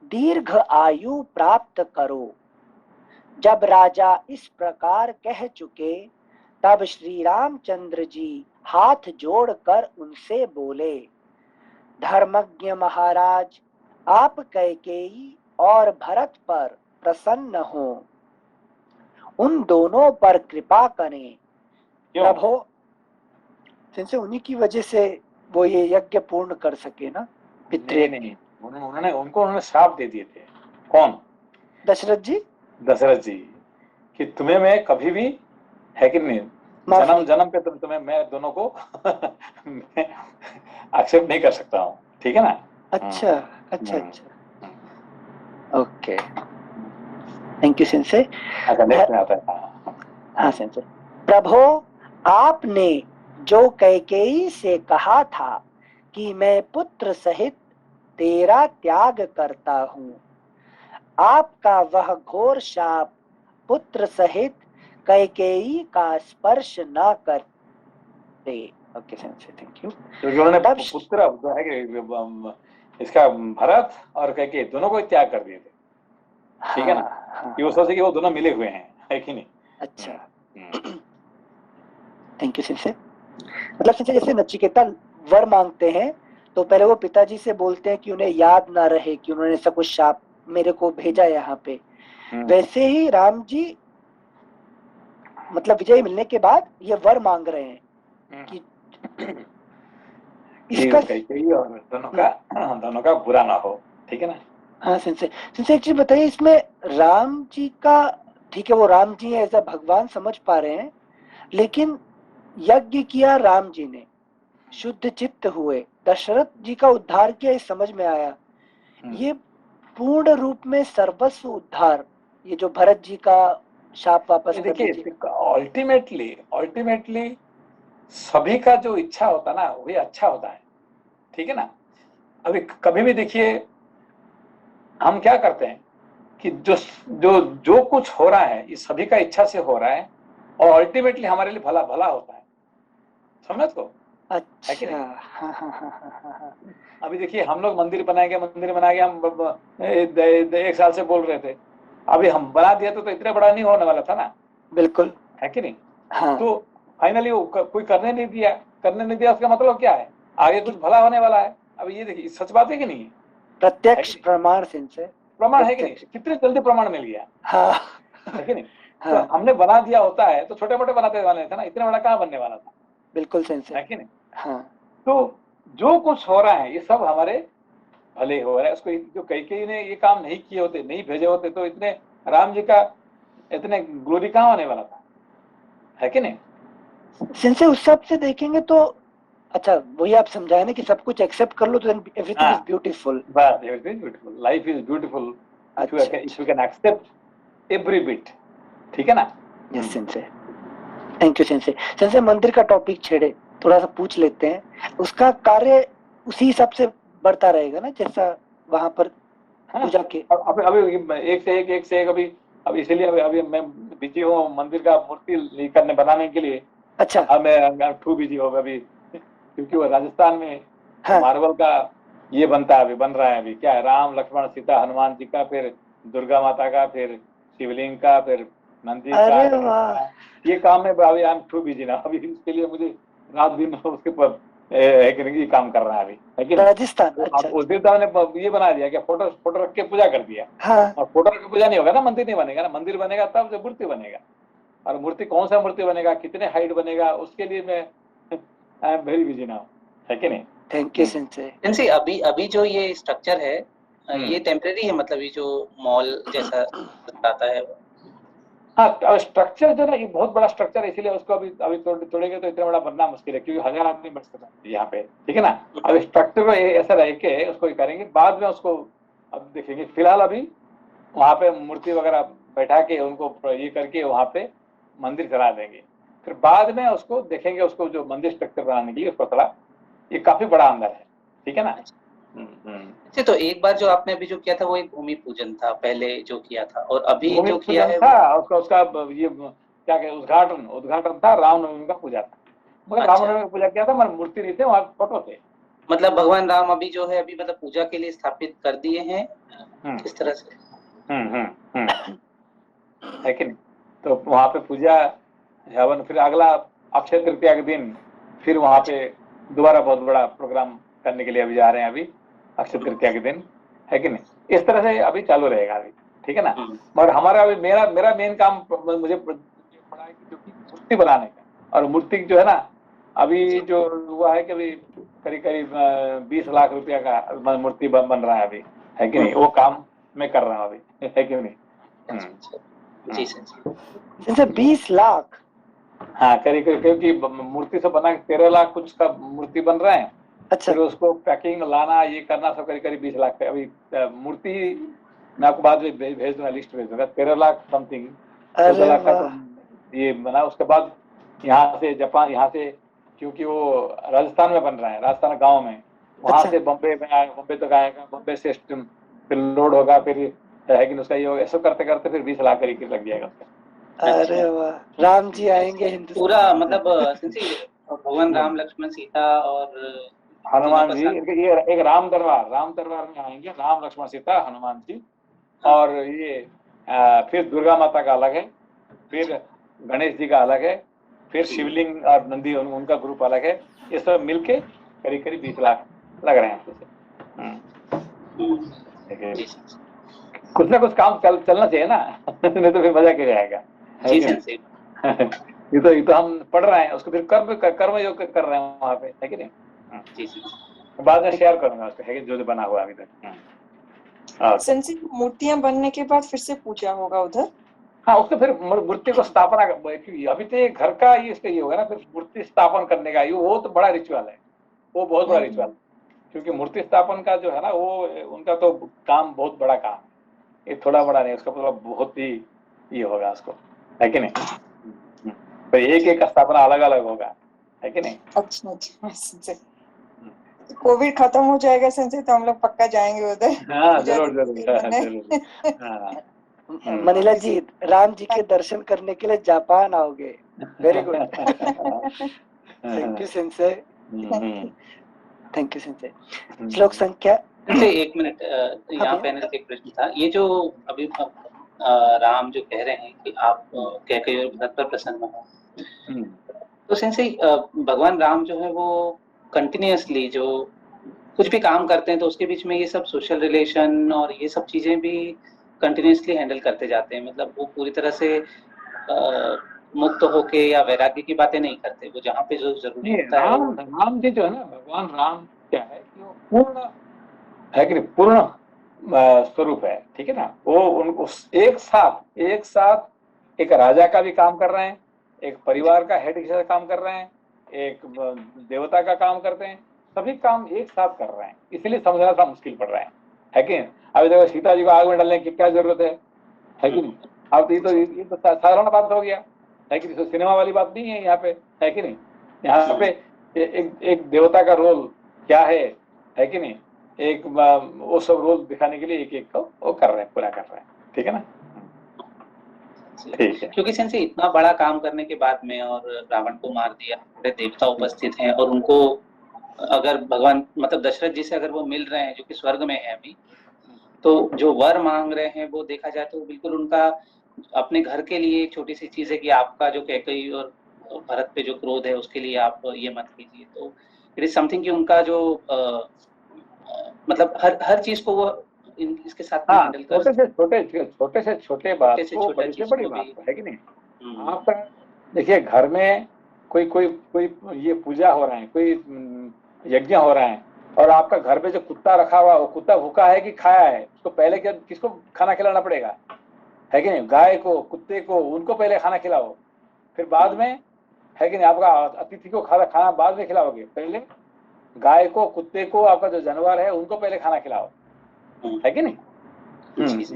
दीर्घ आयु प्राप्त करो। जब राजा इस प्रकार कह चुके, तब श्री रामचंद्र जी हाथ जोड़कर उनसे बोले, धर्मज्ञ महाराज, आप कैकेयी और भरत पर प्रसन्न हो, उन दोनों पर कृपा करें। प्रभु, जिनसे उन्हीं की वजह से वो ये यज्ञ पूर्ण कर सके ना, पितृ। नहीं, उन्होंने श्राप दे दिए थे। कौन? दशरथ जी, दशरथ जी, कि तुम्हें मैं कभी भी, है कि नहीं, जन्म पे तुम्हें मैं दोनों को एक्सेप्ट नहीं कर सकता हूँ, ठीक है ना? अच्छा अच्छा अच्छा, ओके, थैंक यू सेंसे। अच्छा, नेक्स्ट में आता है। हाँ सेंसे। प्रभु, आपने जो कैकेयी से कहा था कि मैं पुत्र सहित तेरा त्याग करता हूँ, आपका वह घोर शाप पुत्र सहित कैकेयी का स्पर्श न करते। Okay sensei, thank you. क्योंकि उन्होंने पुत्र जो है कि इसका भरत और कैकेयी दोनों को त्याग कर दिए थे, ठीक है ना? कि वो सोचे कि वो दोनों मिले हुए हैं, है कि नहीं? अच्छा, थैंक यू सेंसे। मतलब सेंसे, जैसे नचिकेता वर मांगते हैं तो पहले वो पिताजी से बोलते हैं कि उन्हें याद ना रहे कि उन्होंने सब कुछ शाप मेरे को भेजा यहाँ पे, वैसे ही राम जी मतलब विजय मिलने के बाद ये वर मांग रहे हैं कि इसका कैकेयी और दोनों का बुरा ना हो, ठीक है ना? हाँ सेंसे, एक चीज बताइए इसमें, राम जी का, ठीक है वो राम जी है ऐसा भगवान समझ पा रहे हैं, लेकिन यज्ञ किया राम जी ने, शुद्ध चित्त हुए, दशरथ जी का उद्धार किया, इस समझ में आया। ये पूर्ण रूप में सर्वस्व उद्धार, ये जो भरत जी का शाप वापस कर दीजिए। अल्टीमेटली सभी का जो इच्छा होता है ना, वही अच्छा होता है, ठीक है ना? अभी कभी भी देखिए, हम क्या करते हैं कि जो कुछ हो रहा है ये सभी का इच्छा से हो रहा है, और अल्टीमेटली हमारे लिए भला भला होता है, समझ को? अच्छा, अभी देखिए, हम लोग मंदिर बनाएंगे, हम एक साल से बोल रहे थे, अभी हम बना दिया तो इतना बड़ा नहीं होने वाला था ना, बिल्कुल, है कि नहीं? हाँ। तो फाइनली वो कोई करने नहीं दिया, उसका मतलब क्या है, आगे कुछ भला होने वाला है। अब ये देखिए सच बात है कि नहीं है? प्रत्यक्ष प्रमाण से प्रमाण है कि नहीं, कितने जल्दी प्रमाण मिल गया, हाँ है कि नहीं? तो हाँ हमने बना दिया होता है तो छोटे मोटे बनाते वाले थे ना, इतना बड़ा कहाँ बनने वाला था, बिल्कुल सेंसे। है कि नहीं? हाँ तो जो कुछ हो रहा है ये सब हमारे भले हो रहा है। उसको जो कई ने ये काम नहीं किए होते, नहीं भेजे होते, तो इतने राम जी का इतने ग्लोरी कहाँ होने वाला था, है कि नहीं? सेंसे उस सब से देखेंगे तो अच्छा वही आप समझाए ना कि सब कुछ एक्सेप्ट कर लो तो एवरीथिंग इज ब्यूटीफुल। बस everything beautiful, life is beautiful if you can accept every bit, ठीक है ना? Yes sensei, thank you sensei. Sensei मंदिर का टॉपिक छेड़े, थोड़ा सा पूछ लेते हैं, उसका कार्य उसी हिसाब से बढ़ता रहेगा ना जैसा वहां पर पूजा के? अभी एक से एक अभी इसीलिए अभी मैं बिजी हूँ मंदिर का मूर्ति करने बनाने के लिए। अच्छा अब मैं टू बिजी होगा अभी, क्योंकि वो राजस्थान में हाँ मार्बल का ये बनता है, अभी बन रहा है, अभी क्या है, राम लक्ष्मण सीता हनुमान जी का, फिर दुर्गा माता का, फिर शिवलिंग का, फिर मंदिर का, अरे गणेश वाह का, ये काम में अभी आई एम टू बिजी ना, अभी इसके लिए मुझे रात दिन उसके ऊपर ये काम कर रहा है अभी, है कि नहीं? राजस्थान, तो अच्छा उस दिन साहब ने ये बना दिया कि फोटो रख के पूजा कर दिया, हाँ और फोटो रख के पूजा नहीं होगा ना, मंदिर नहीं बनेगा ना, मंदिर बनेगा तब जब मूर्ति बनेगा, और मूर्ति कौन सा मूर्ति बनेगा, कितने हाइट बनेगा, उसके लिए मैं I am very busy now, है कि नहीं? Thank you sensei. सेंसे अभी जो ये स्ट्रक्चर है ये टेम्परेरी है, मतलब ये जो मॉल जैसा आता है वो? हाँ, स्ट्रक्चर जो ना ये बहुत बड़ा स्ट्रक्चर है, इसीलिए उसको अभी तोड़ेंगे तो इतना बड़ा बनना मुश्किल है, क्योंकि 1000 आदमी बैठ सकते हैं यहाँ पे, ठीक है ना? अब स्ट्रक्चर को ऐसा रह के उसको ये करेंगे, बाद में उसको अब देखेंगे। फिलहाल अभी वहाँ पे मूर्ति वगैरह बैठा के उनको ये करके वहाँ पे मंदिर चला देंगे, फिर बाद में उसको देखेंगे, उसको जो मंदिर स्ट्रक्चर बनाने के लिए उसको थोड़ा ये काफी बड़ा अंदर है, ठीक है ना? अच्छा, तो एक बार जो आपने अभी जो किया था वो एक भूमि पूजन था पहले जो किया था, और अभी भूमि जो किया पूजन है था, उसका ये क्या कहते उद्घाटन था, रामनवमी का पूजा था, मगर अच्छा। रामनवमी का पूजा किया था, मगर मूर्ति नहीं थे, वहाँ फोटो थे। मतलब भगवान राम अभी जो है अभी मतलब पूजा के लिए स्थापित कर दिए हैं, किस तरह से? है कि नहीं? तो वहाँ पे पूजा हवन, फिर अगला अक्षय तृतीया के दिन फिर वहाँ पे दोबारा बहुत बड़ा प्रोग्राम करने के लिए अभी जा रहे हैं, अभी अक्षय तृतीया के दिन, है कि नहीं? इस तरह से अभी चालू रहेगा अभी, ठीक है ना? मगर हमारा अभी मेरा मेन काम मुझे पड़ा है कि जो कि मूर्ति बनाने का, और मूर्ति जो है ना अभी जो हुआ है कि अभी करीब 20 लाख रुपया का मूर्ति बन रहा है अभी, है कि नहीं? वो काम मैं कर रहा हूँ अभी, है कि नहीं? जी सर। सेंसे 20 लाख? हाँ करीब, क्योंकि मूर्ति से बना 13 लाख कुछ का मूर्ति बन रहा है, अच्छा फिर उसको पैकिंग लाना ये करना सब करीब 20 लाख का अभी मूर्ति। मैं आपको बाद में भेज दूंगा, लिस्ट भेज दूंगा, 13 लाख समथिंग, 14 लाख का तो ये बना। उसके बाद यहाँ से जापान, यहाँ से क्योंकि वो राजस्थान में बन रहा है, राजस्थान गाँव में, वहां से बॉम्बे में आएगा, बॉम्बे तक आएगा, बॉम्बे से फिर लोड होगा, फिर है कि उसका ये होगा, ऐसा करते करते फिर 20 लाख करीब लग जाएगा उसका। अरे वाह, राम जी आएंगे हिंदुस्तान पूरा मतलब भगवान राम लक्ष्मण सीता और हनुमान जी, ये एक राम दरबार में आएंगे, राम लक्ष्मण सीता हनुमान जी, और ये फिर दुर्गा माता का अलग है, फिर गणेश जी का अलग है, फिर शिवलिंग और नंदी उनका ग्रुप अलग है, ये सब मिलके करीब 20 लाख लग रहे हैं। कुछ ना कुछ काम चलना चाहिए ना, नहीं तो फिर मजा क्या जाएगा, है कि नहीं? ये तो हम पढ़ रहे हैं, उसको फिर कर्म योग कर रहे हैं वहाँ पे, है कि नहीं? बाद में शेयर करूंगा उसको, है कि जो बना हुआ अभी तक। सेंसी मूर्तियां बनने के बाद फिर से पूजा होगा उधर? हाँ, उसको फिर मूर्ति को स्थापना, अभी तो ये घर का ये इसका ये होगा ना, फिर मूर्ति स्थापन करने का वो तो बड़ा रिचुअल है, वो बहुत बड़ा रिचुअल, क्योंकि मूर्ति स्थापन का जो है ना वो उनका तो काम बहुत बड़ा काम है, ये थोड़ा बड़ा नहीं, उसका मतलब बहुत ही ये होगा उसको, है कि नहीं? तो एक का स्थापना अलग अलग होगा, है कि नहीं? अच्छा। कोविड खत्म हो जाएगा संजय तो हम लोग पक्का जाएंगे उधर। हाँ जरूर। मनीला जी, राम जी के दर्शन करने के लिए जापान आओगे? Very good, thank you sensei, thank you sensei. श्लोक संख्या एक मिनट, यहाँ पैनल के प्रश्न था, ये जो अभी राम जो कह रहे हैं कि आप कैकेय और भरत पर प्रसन्न हो, तो सेंसे भगवान राम जो है वो कंटिन्यूअसली जो कुछ भी काम करते हैं तो उसके बीच में ये सब सोशल रिलेशन और ये सब चीजें भी कंटिन्यूअसली हैंडल करते जाते हैं। मतलब वो पूरी तरह से मुक्त होके या वैराग्य की बातें नहीं करते, वो जहाँ पे जो जरूरी नहीं, होता है राम जी जो है ना, भगवान राम क्या है कि वो पूर्ण है कि नहीं, पूर्ण स्वरूप है, ठीक है ना। वो उनको एक साथ एक राजा का भी काम कर रहे हैं, एक परिवार का हेड के साथ काम कर रहे हैं, एक देवता का काम करते हैं, सभी काम एक साथ कर रहे हैं, इसलिए समझना सा मुश्किल पड़ रहा है कि नहीं। अभी देखो सीता जी को आग में डालने की क्या जरूरत है कि नहीं। अब ये तो साधारण बात हो गया है कि नहीं, सिनेमा वाली बात नहीं है यहाँ पे, है कि नहीं। यहाँ पे एक देवता का रोल क्या है कि नहीं, एक वो सब रोल दिखाने के लिए एक को वो कर रहे हैं, पूरा कर रहे हैं, ठीक है ना। ठीक है, क्योंकि सेंसे इतना बड़ा काम करने के बाद में और रावण को मार दिया, पूरे देवता उपस्थित हैं और उनको अगर भगवान मतलब दशरथ जी से अगर वो मिल रहे हैं जो कि स्वर्ग में है अभी, तो जो वर मांग रहे हैं वो देखा जाए तो बिल्कुल उनका अपने घर के लिए एक छोटी सी चीज है कि आपका जो कैकेयी और भरत पे जो क्रोध है उसके लिए आप ये मत कीजिए। तो इट इज समथिंग कि उनका जो मतलब हर चीज को वो इसके साथ में हैंडल कर छोटे से छोटे बात को बड़ी से बड़ी बात को, है कि नहीं। आपका देखिए घर में कोई ये पूजा हो रहा है, कोई यज्ञ हो रहा है, और आपका घर पे जो कुत्ता रखा हुआ, वो कुत्ता भूखा है कि खाया है, उसको पहले क्या किसको खाना खिलाना पड़ेगा, है कि नहीं। गाय को, कुत्ते को, उनको पहले खाना खिलाओ, फिर बाद में, है कि नहीं, आपका अतिथि को खाना बाद में खिलाओगे। पहले गाय को, कुत्ते को, आपका जो जानवर है उनको पहले खाना खिलाओ, है कि नहीं।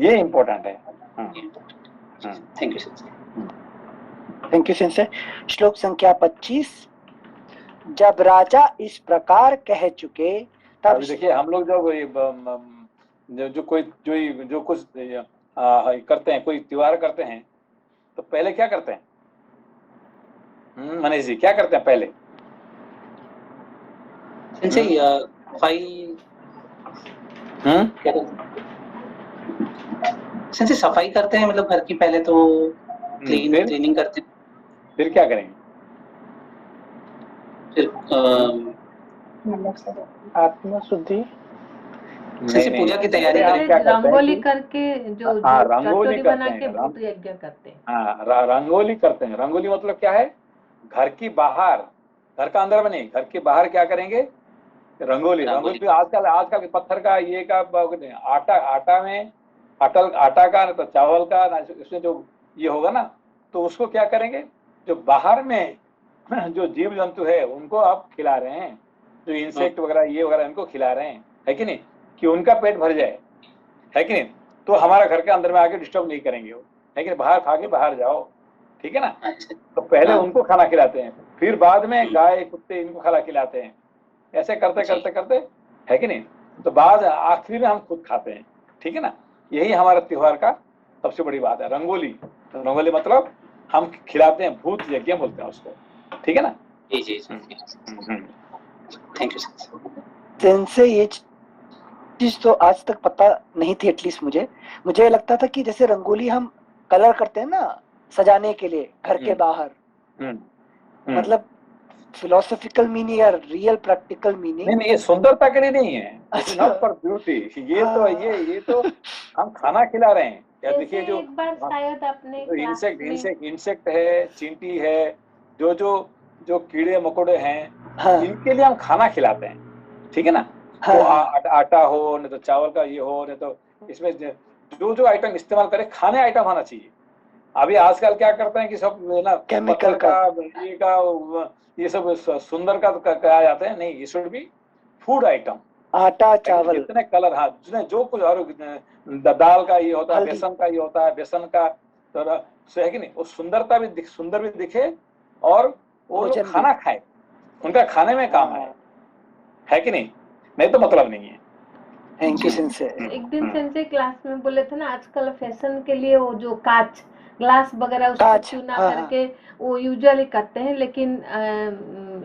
ये इम्पोर्टेंट है। Thank you sir. Thank you sensei. श्लोक संख्या 25। जब राजा इस प्रकार कह चुके तब देखिए हम लोग जो कुछ करते हैं, कोई त्योहार करते हैं, तो पहले क्या करते हैं मनीष जी, क्या करते हैं पहले? सफाई करते हैं, मतलब घर की पहले तो क्लीनिंग करते हैं। फिर क्या करेंगे? फिर आत्मा शुद्धि, पूजा की तैयारी रंगोली करके जो रंगोली बना के भूत यज्ञ करते हैं। हाँ, रंगोली करते हैं। रंगोली मतलब क्या है? घर की बाहर, घर का अंदर में नहीं, घर के बाहर क्या करेंगे? रंगोली। आजकल के पत्थर का, ये का, आटा में आटा का तो चावल का, इसमें जो ये होगा ना, तो उसको क्या करेंगे, जो बाहर में जो जीव जंतु है उनको आप खिला रहे हैं, जो इंसेक्ट वगैरह ये वगैरह इनको खिला रहे हैं, है कि नहीं, कि उनका पेट भर जाए, है कि नहीं। तो हमारा घर के अंदर में आके डिस्टर्ब नहीं करेंगे वो, है कि नहीं। बाहर खा के बाहर जाओ, ठीक है ना। तो पहले उनको खाना खिलाते हैं, फिर बाद में गाय, कुत्ते, इनको खाना खिलाते हैं। ऐसे करते करते करते, है कि नहीं, तो बाद आखिरी में हम खुद खाते हैं, ठीक है ना। यही हमारा त्योहार का सबसे बड़ी बात है, रंगोली। तो रंगोली मतलब हम खिलाते हैं, भूत यज्ञ बोलते हैं उसको, ठीक है ना। जी। Thank you sensei. ये चीज तो आज तक पता नहीं थी, एटलीस्ट मुझे लगता था कि जैसे रंगोली हम कलर करते हैं ना सजाने के लिए घर के बाहर, मतलब फिलोसॉफिकल मीनिंग या रियल प्रैक्टिकल मीनिंग? नहीं, ये सुंदरता के लिए नहीं है, नॉट फॉर ब्यूटी। ये तो हम खाना खिला रहे हैं। या देखिए जो एक बार शायद अपने इंसेक्ट है, चींटी है, जो कीड़े मकोड़े हैं, इनके लिए हम खाना खिलाते हैं, ठीक है ना। तो आटा हो, नहीं तो चावल का ये हो, नहीं तो इसमें जो आइटम इस्तेमाल करें, खाने आइटम होना चाहिए। अभी आजकल क्या करते हैं कि सब ना केमिकल का ये सब सुंदर का कहा जाता है, नहीं, ये शुड बी फूड आइटम। आटा, चावल, जितने कलर, हाँ, जितने जो कुछ, और दाल का ये होता है, बेसन का ये होता है, बेसन का, तो है कि नहीं, वो सुंदर भी दिखे और वो लोग खाना खाए, उनका खाने में काम है कि नहीं तो मतलब नहीं है। Thank you sensei. एक दिन सेंसे क्लास में बोले थे ना, आजकल फैशन के लिए वो जो कांच ग्लास वगैरह उसको चूना करके वो यूजुअली करते हैं, लेकिन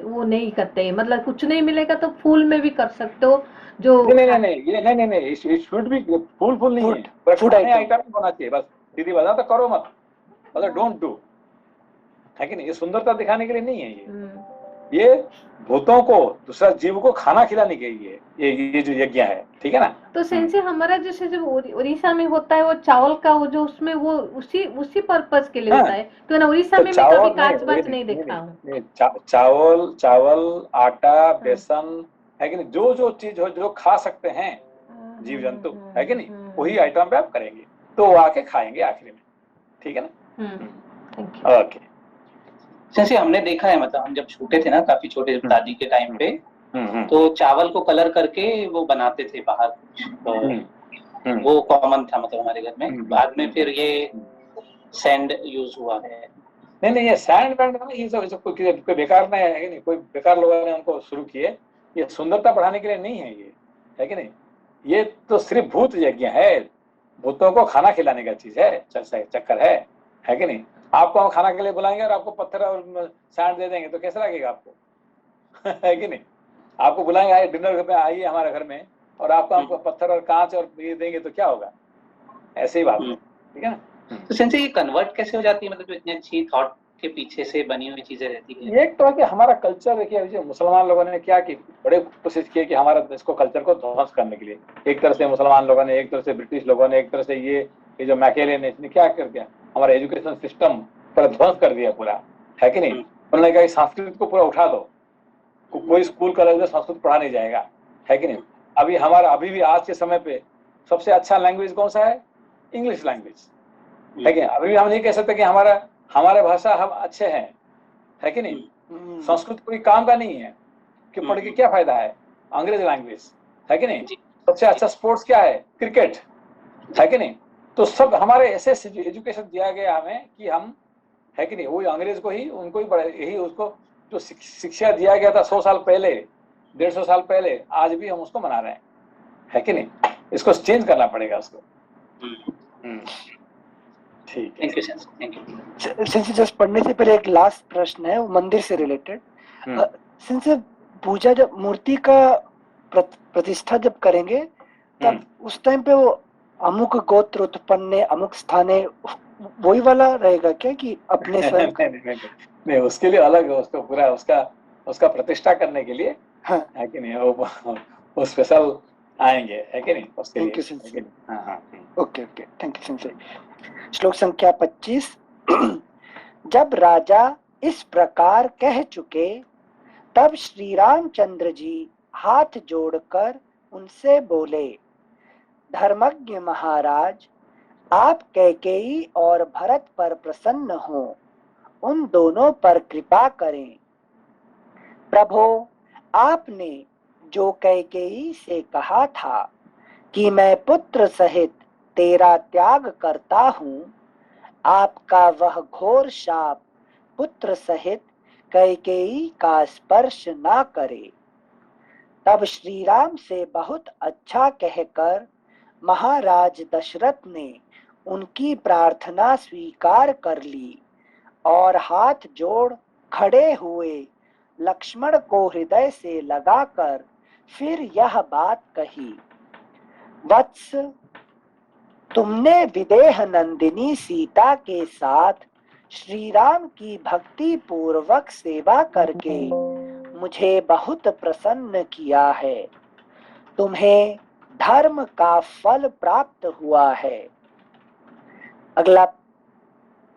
वो नहीं करते, मतलब कुछ नहीं मिलेगा तो फूल में भी कर सकते हो। जो नहीं, शुड भी फूल नहीं है, फूड आइटम होना चाहिए, बस सीधी बात। तो करो मत, मतलब डोंट डू, है कि नहीं। ये सुंदरता दिखाने के लिए नहीं है, ये भूतों को, दूसरा जीव को खाना खिलाने के लिए ये जो यज्ञ है, ठीक है ना। तो सेंसे हमारा जैसे जब उड़ीसा में होता है वो चावल का वो जो उसमें वो उसी पर्पस के लिए हाँ, होता है, तो ना उड़ीसा तो में मैं चावल कभी नहीं, काच बाच नहीं देखा हूँ। चावल, आटा, बेसन, है कि नहीं, जो जो चीज हो जो खा सकते हैं जीव जंतु, है कि नहीं, वही आइटम पे आप करेंगे, तो वो आके खाएंगे आखिरी में, ठीक है ना। Thank you. ओके। जैसे हमने देखा है, मतलब हम जब छोटे थे ना, काफी छोटे, दादी के टाइम पे, तो चावल को कलर करके वो बनाते थे बाहर, तो वो कॉमन था मतलब हमारे घर में। बाद में फिर ये सैंड यूज हुआ है। नहीं, ये सैंड बैंड ना, ये सब कोई बेकार नहीं है कि नहीं, कोई बेकार लोगों ने उनको शुरू किए, ये सुंदरता बढ़ाने के लिए नहीं है ये, है कि नहीं। ये तो सिर्फ भूत यज्ञ है, भूतों को खाना खिलाने का चीज है, चक्कर है कि नहीं। आपको हम खाना के लिए बुलाएंगे और आपको पत्थर और सैंड दे देंगे तो कैसा लगेगा आपको है कि नहीं। आपको बुलाएंगे, आइए डिनर पे आइए हमारे घर में, और आपको पत्थर और कांच और ये देंगे तो क्या होगा, ऐसे ही बात है, ठीक है ना। तो सेंसे ये कन्वर्ट कैसे हो जाती है, मतलब जो इतनी अच्छी थॉट के पीछे से बनी हुई चीजें रहती है। एक तो है कि हमारा कल्चर, देखिए मुसलमान लोगों ने क्या की, बड़े कोशिश की कि हमारा इसको कल्चर को ध्वंस करने के लिए, एक तरह से मुसलमान लोगों ने, एक तरह से ब्रिटिश लोगों ने, एक तरर से ये जो मैकेले ने, इसने क्या कर दिया, हमारा एजुकेशन सिस्टम पर ध्वंस कर दिया पूरा, है कि नहीं। उन्होंने कहा संस्कृत को पूरा उठा दो, कोई स्कूल कॉलेज में संस्कृत पढ़ा नहीं जाएगा, है कि नहीं। अभी भी आज के समय पे सबसे अच्छा लैंग्वेज कौन सा है, इंग्लिश लैंग्वेज, है कि अभी भी हम नहीं कह सकते कि हमारा भाषा हम अच्छे हैं, है कि नहीं। संस्कृत कोई काम का नहीं है, कि पढ़ के क्या फायदा है, अंग्रेज लैंग्वेज, है कि नहीं। सबसे अच्छा स्पोर्ट्स क्या है, क्रिकेट, है कि नहीं। तो सब हमारे ऐसे एजुकेशन दिया गया हमें कि हम, है कि नहीं, वो अंग्रेज को ही, उनको ही यही उसको जो शिक्षा दिया गया था 100 साल पहले, 150 साल पहले, आज भी हम उसको मना रहे हैं, है कि नहीं। इसको चेंज करना पड़ेगा उसको। ठीक है, थैंक यू। सिंस जस्ट पढ़ने से पहले एक लास्ट प्रश्न है, वो मंदिर से रिलेटेड। सिंस पूजा जब मूर्ति का प्रतिष्ठा जब करेंगे, तब उस टाइम पे वो अमुक गोत्र उत्पन्न, अमुक स्थाने, वही वाला रहेगा क्या कि अपने स्वयं नहीं, उसके लिए अलग है, उसको पूरा उसका प्रतिष्ठा करने के लिए, हाँ, है कि नहीं, वो स्पेशल आएंगे, है कि नहीं, उसके लिए। Thank you since. हाँ, ओके, थैंक यू सिंस। श्लोक संख्या 25। जब राजा इस प्रकार कह चुके, तब श्री रामचंद्र जी हाथ जोड़कर उनसे बोले, धर्मज्ञ महाराज, आप कैकेयी और भरत पर प्रसन्न हो, उन दोनों पर कृपा करें। प्रभो, आपने जो कैकेयी से कहा था कि मैं पुत्र सहित तेरा त्याग करता हूँ, आपका वह घोर शाप पुत्र सहित कैकेयी का स्पर्श ना करे। तब श्री राम से बहुत अच्छा कहकर महाराज दशरथ ने उनकी प्रार्थना स्वीकार कर ली और हाथ जोड़ खड़े हुए लक्ष्मण को हृदय से लगाकर फिर यह बात कही, वत्स, तुमने विदेह नंदिनी सीता के साथ श्री राम की भक्ति पूर्वक सेवा करके मुझे बहुत प्रसन्न किया है। तुम्हें धर्म का फल प्राप्त हुआ है। अगला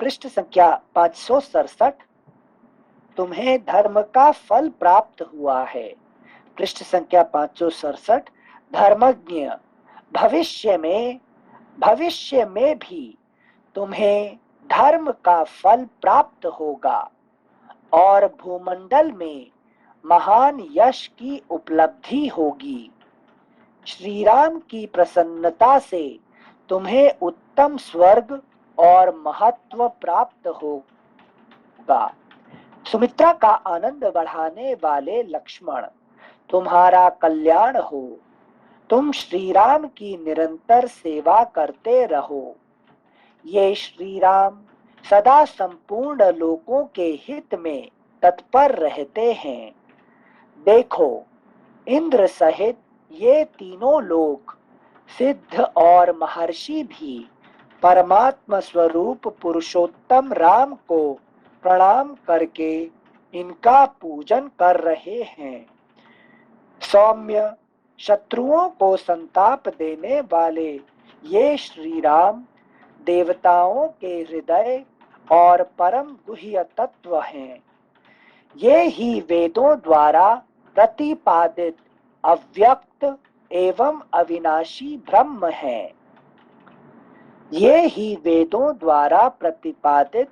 पृष्ठ संख्या 567। तुम्हें धर्म का फल प्राप्त हुआ है। पृष्ठ संख्या 567। धर्मज्ञ, भविष्य में भी तुम्हें धर्म का फल प्राप्त होगा और भूमंडल में महान यश की उपलब्धि होगी। श्री राम की प्रसन्नता से तुम्हें उत्तम स्वर्ग और महत्व प्राप्त होगा। सुमित्रा का आनंद बढ़ाने वाले लक्ष्मण, तुम्हारा कल्याण हो। तुम श्री राम की निरंतर सेवा करते रहो। ये श्री राम सदा संपूर्ण लोकों के हित में तत्पर रहते हैं। देखो, इंद्र सहित ये तीनों लोग, सिद्ध और महर्षि भी परमात्मा स्वरूप पुरुषोत्तम राम को प्रणाम करके इनका पूजन कर रहे हैं। सौम्य, शत्रुओं को संताप देने वाले ये श्री राम देवताओं के हृदय और परम गुह्य तत्व हैं। ये ही वेदों द्वारा प्रतिपादित अव्यक्त एवं अविनाशी ब्रह्म है। ये ही वेदों द्वारा प्रतिपादित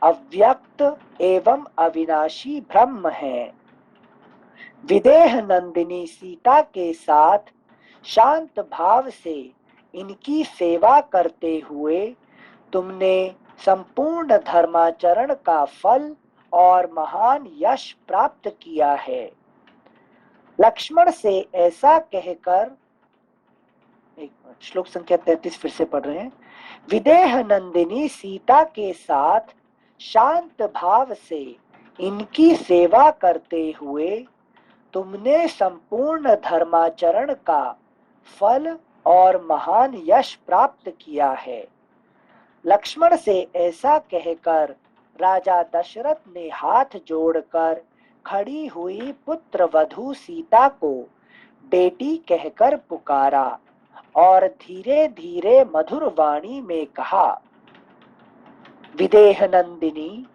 अव्यक्त एवं अविनाशी ब्रह्म है। विदेह नंदिनी सीता के साथ शांत भाव से इनकी सेवा करते हुए तुमने संपूर्ण धर्माचरण का फल और महान यश प्राप्त किया है। लक्ष्मण से ऐसा कहकर, एक मिनट, श्लोक संख्या 33 फिर से पढ़ रहे हैं। विदेह नंदिनी सीता के साथ शांत भाव से इनकी सेवा करते हुए तुमने संपूर्ण धर्माचरण का फल और महान यश प्राप्त किया है। लक्ष्मण से ऐसा कहकर राजा दशरथ ने हाथ जोड़कर खड़ी हुई पुत्र वधू सीता को बेटी कहकर पुकारा और धीरे धीरे मधुर वाणी में कहा, विदेह नंदिनी,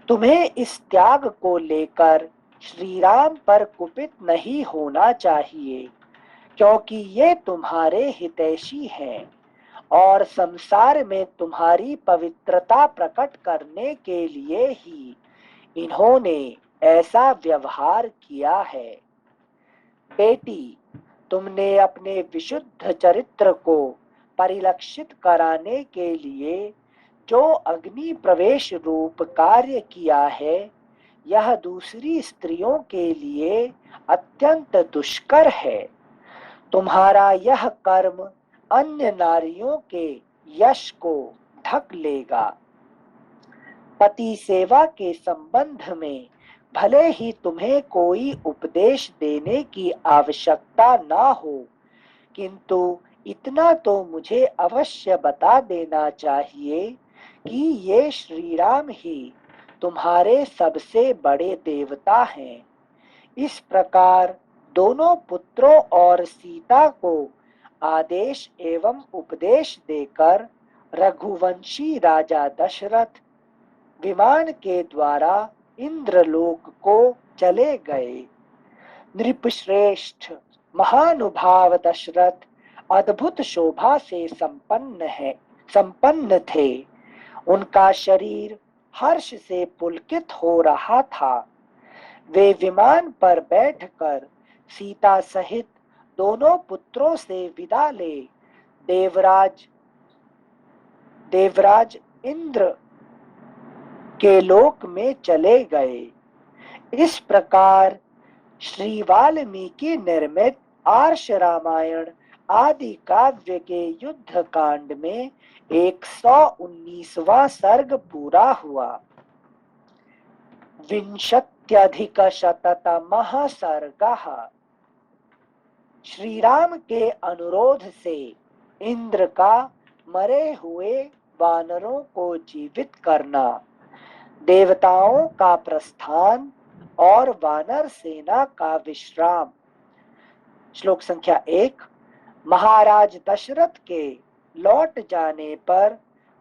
तुम्हें इस त्याग को लेकर श्री राम पर कुपित नहीं होना चाहिए, क्योंकि ये तुम्हारे हितैषी हैं और संसार में तुम्हारी पवित्रता प्रकट करने के लिए ही इन्होंने ऐसा व्यवहार किया है। बेटी, तुमने अपने विशुद्ध चरित्र को परिलक्षित कराने के लिए जो अग्नि प्रवेश रूप कार्य किया है, यह दूसरी स्त्रियों के लिए अत्यंत दुष्कर है। तुम्हारा यह कर्म अन्य नारियों के यश को ढक लेगा। पति सेवा के संबंध में भले ही तुम्हें कोई उपदेश देने की आवश्यकता ना हो, किंतु इतना तो मुझे अवश्य बता देना चाहिए कि ये श्री राम ही तुम्हारे सबसे बड़े देवता हैं। इस प्रकार दोनों पुत्रों और सीता को आदेश एवं उपदेश देकर रघुवंशी राजा दशरथ विमान के द्वारा इंद्रलोक को चले गए। नृपश्रेष्ठ महानुभाव दशरथ अद्भुत शोभा से संपन्न थे। उनका शरीर हर्ष से पुलकित हो रहा था। वे विमान पर बैठकर सीता सहित दोनों पुत्रों से विदा ले देवराज इंद्र के लोक में चले गए। इस प्रकार श्री वाल्मीकि निर्मित आर्ष रामायण आदि काव्य के युद्ध कांड में 119वां सर्ग पूरा हुआ। विंशत्यधिकशततमः सर्गः। श्री राम के अनुरोध से इंद्र का मरे हुए वानरों को जीवित करना, देवताओं का प्रस्थान और वानर सेना का विश्राम। श्लोक संख्या 1। महाराज दशरथ के लौट जाने पर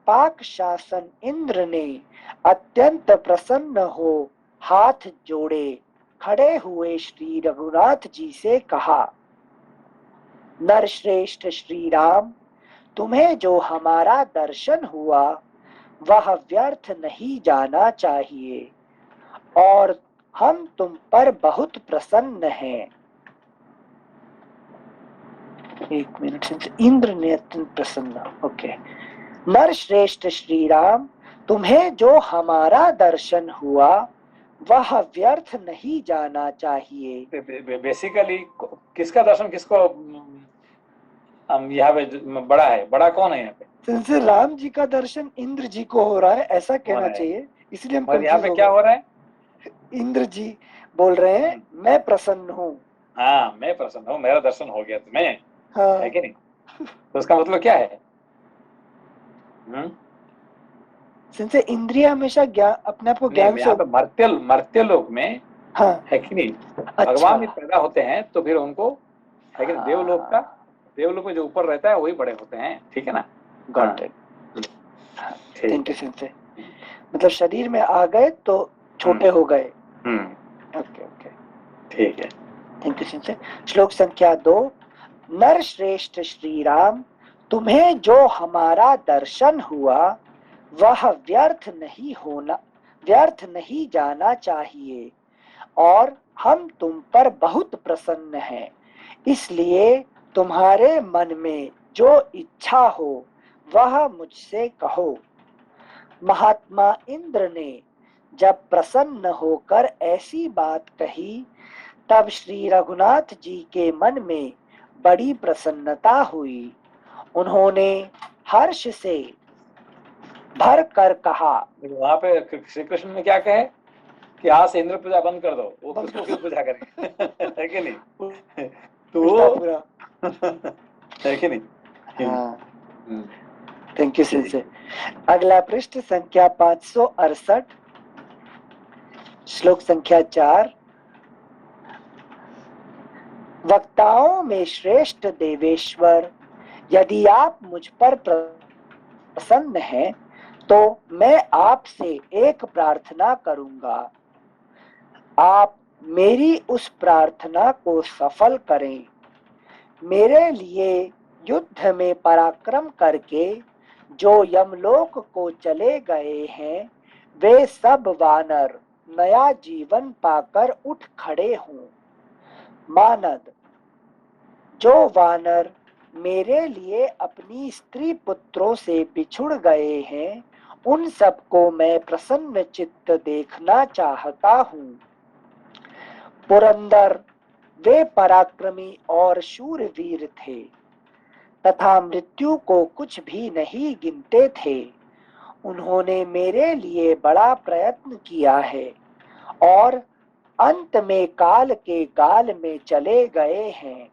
पाक शासन इंद्र ने अत्यंत प्रसन्न हो हाथ जोड़े खड़े हुए श्री रघुनाथ जी से कहा, नरश्रेष्ठ श्री राम, तुम्हें जो हमारा दर्शन हुआ वह व्यर्थ नहीं जाना चाहिए और हम तुम पर बहुत प्रसन्न हैं। एक मिनट से इंद्र ने अत्यंत प्रसन्न। ओके। नरश्रेष्ठ श्री राम, तुम्हें जो हमारा दर्शन हुआ वह व्यर्थ नहीं जाना चाहिए। बेसिकली किसका दर्शन किसको यहाँ पे बड़ा है? बड़ा कौन है यहाँ पे? सिंसे राम जी का दर्शन इंद्र जी को हो रहा है, ऐसा कहना चाहिए, इसलिए हम यहाँ पे क्या हो रहा है? इंद्र जी बोल रहे हैं मैं प्रसन्न हूँ। हाँ, मैं प्रसन्न हूँ, मेरा दर्शन हो गया तुम्हें। हाँ। है कि नहीं? तो उसका मतलब क्या है? सिंसे इंद्रिय हमेशा ज्ञान, अपने आप को नहीं, ज्ञान से, यहाँ पे मर्त्य लोक में हाँ है कि नहीं, अच्छा, भगवान भी पैदा होते हैं तो फिर उनको है कि नहीं, हाँ, देवलोक में जो ऊपर रहता है वही बड़े होते हैं, ठीक है ना। गॉट इट, ठीक थैंक यू है। सिंसे। मतलब शरीर में आ गए तो छोटे हो गए। ओके ओके, ठीक है। Thank you sensei. श्लोक संख्या 2। नर श्रेष्ठ श्री राम, तुम्हें जो हमारा दर्शन हुआ वह व्यर्थ नहीं जाना चाहिए, और हम तुम पर बहुत प्रसन्न हैं, इसलिए तुम्हारे मन में जो इच्छा हो वह मुझसे कहो। महात्मा इंद्र ने जब प्रसन्न होकर ऐसी बात कही, तब श्री रघुनाथ जी के मन में बड़ी प्रसन्नता हुई। उन्होंने हर्ष से भर कर कहा, वहां पे श्री कृष्ण ने क्या कहे कि आज से इंद्र पूजा बंद कर दो, वो बंद किसको कर क्यों पूजा करेंगे है कि नहीं। तो उल्टा पूरा, है कि नहीं। हाँ, हम्म, थैंक यू सिंसे। अगला पृष्ठ संख्या 568, श्लोक संख्या 4। वक्ताओं में श्रेष्ठ देवेश्वर, यदि आप मुझ पर प्रसन्न हैं तो मैं आपसे एक प्रार्थना करूंगा। आप मेरी उस प्रार्थना को सफल करें। मेरे लिए युद्ध में पराक्रम करके जो यमलोक को चले गए हैं, वे सब वानर नया जीवन पाकर उठ खड़े हों। मानद, जो वानर मेरे लिए अपनी स्त्री पुत्रों से बिछुड़ गए हैं, उन सबको मैं प्रसन्न चित्त देखना चाहता हूँ। पुरंदर वे पराक्रमी और शूरवीर थे तथा मृत्यु को कुछ भी नहीं गिनते थे। उन्होंने मेरे लिए बड़ा प्रयत्न किया है और अंत में काल के गाल में चले गए हैं।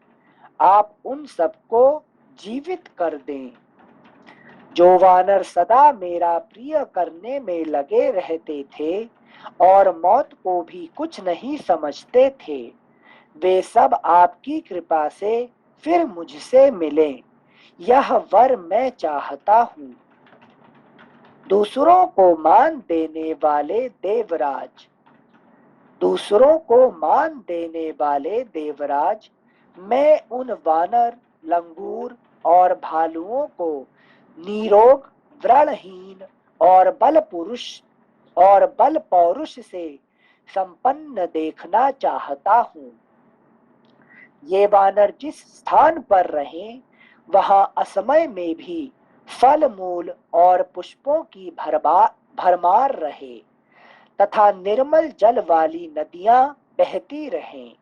आप उन सबको जीवित कर दें। जो वानर सदा मेरा प्रिय करने में लगे रहते थे और मौत को भी कुछ नहीं समझते थे, वे सब आपकी कृपा से फिर मुझसे मिलें, यह वर मैं चाहता हूँ। दूसरों को मान देने वाले देवराज, दूसरों को मान देने वाले देवराज, मैं उन वानर, लंगूर और भालुओं को निरोग, व्रणहीन और बल पौरुष से संपन्न देखना चाहता हूँ। ये वानर जिस स्थान पर रहें, वहां असमय में भी फल मूल और पुष्पों की भरमार रहे तथा निर्मल जल वाली नदियां बहती रहें।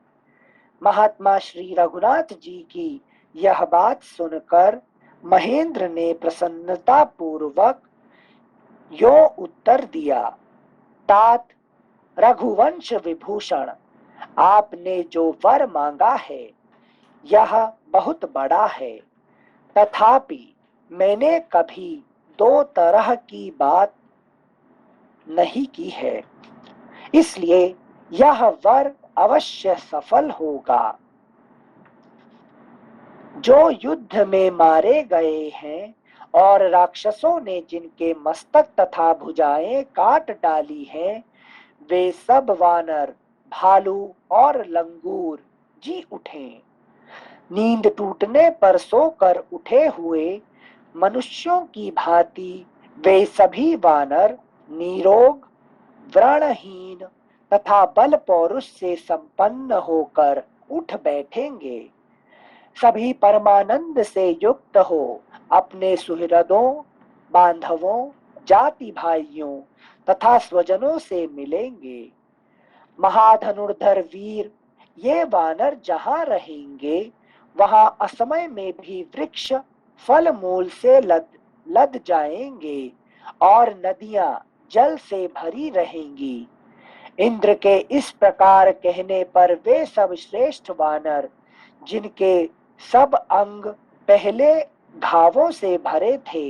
महात्मा श्री रघुनाथ जी की यह बात सुनकर महेंद्र ने प्रसन्नता पूर्वक यो उत्तर दिया, तात रघुवंश विभूषण, आपने जो वर मांगा है यह बहुत बड़ा है, तथापि मैंने कभी दो तरह की बात नहीं की है, इसलिए यह वर अवश्य सफल होगा। जो युद्ध में मारे गए हैं और राक्षसों ने जिनके मस्तक तथा भुजाएं काट डाली हैं, वे सब वानर, भालू और लंगूर जी उठे। नींद टूटने पर सोकर उठे हुए मनुष्यों की भांति वे सभी वानर निरोग, व्रणहीन तथा बल पौरुष से संपन्न होकर उठ बैठेंगे। सभी परमानंद से युक्त हो अपने सुहृदों, बांधवों, जाति भाइयों तथा स्वजनों से मिलेंगे। महाधनुर्धर वीर ये वानर जहाँ रहेंगे, वहां असमय में भी वृक्ष फल मूल से लद जाएंगे और नदियां जल से भरी रहेंगी। इंद्र के इस प्रकार कहने पर वे सब श्रेष्ठ वानर, जिनके सब अंग पहले घावों से भरे थे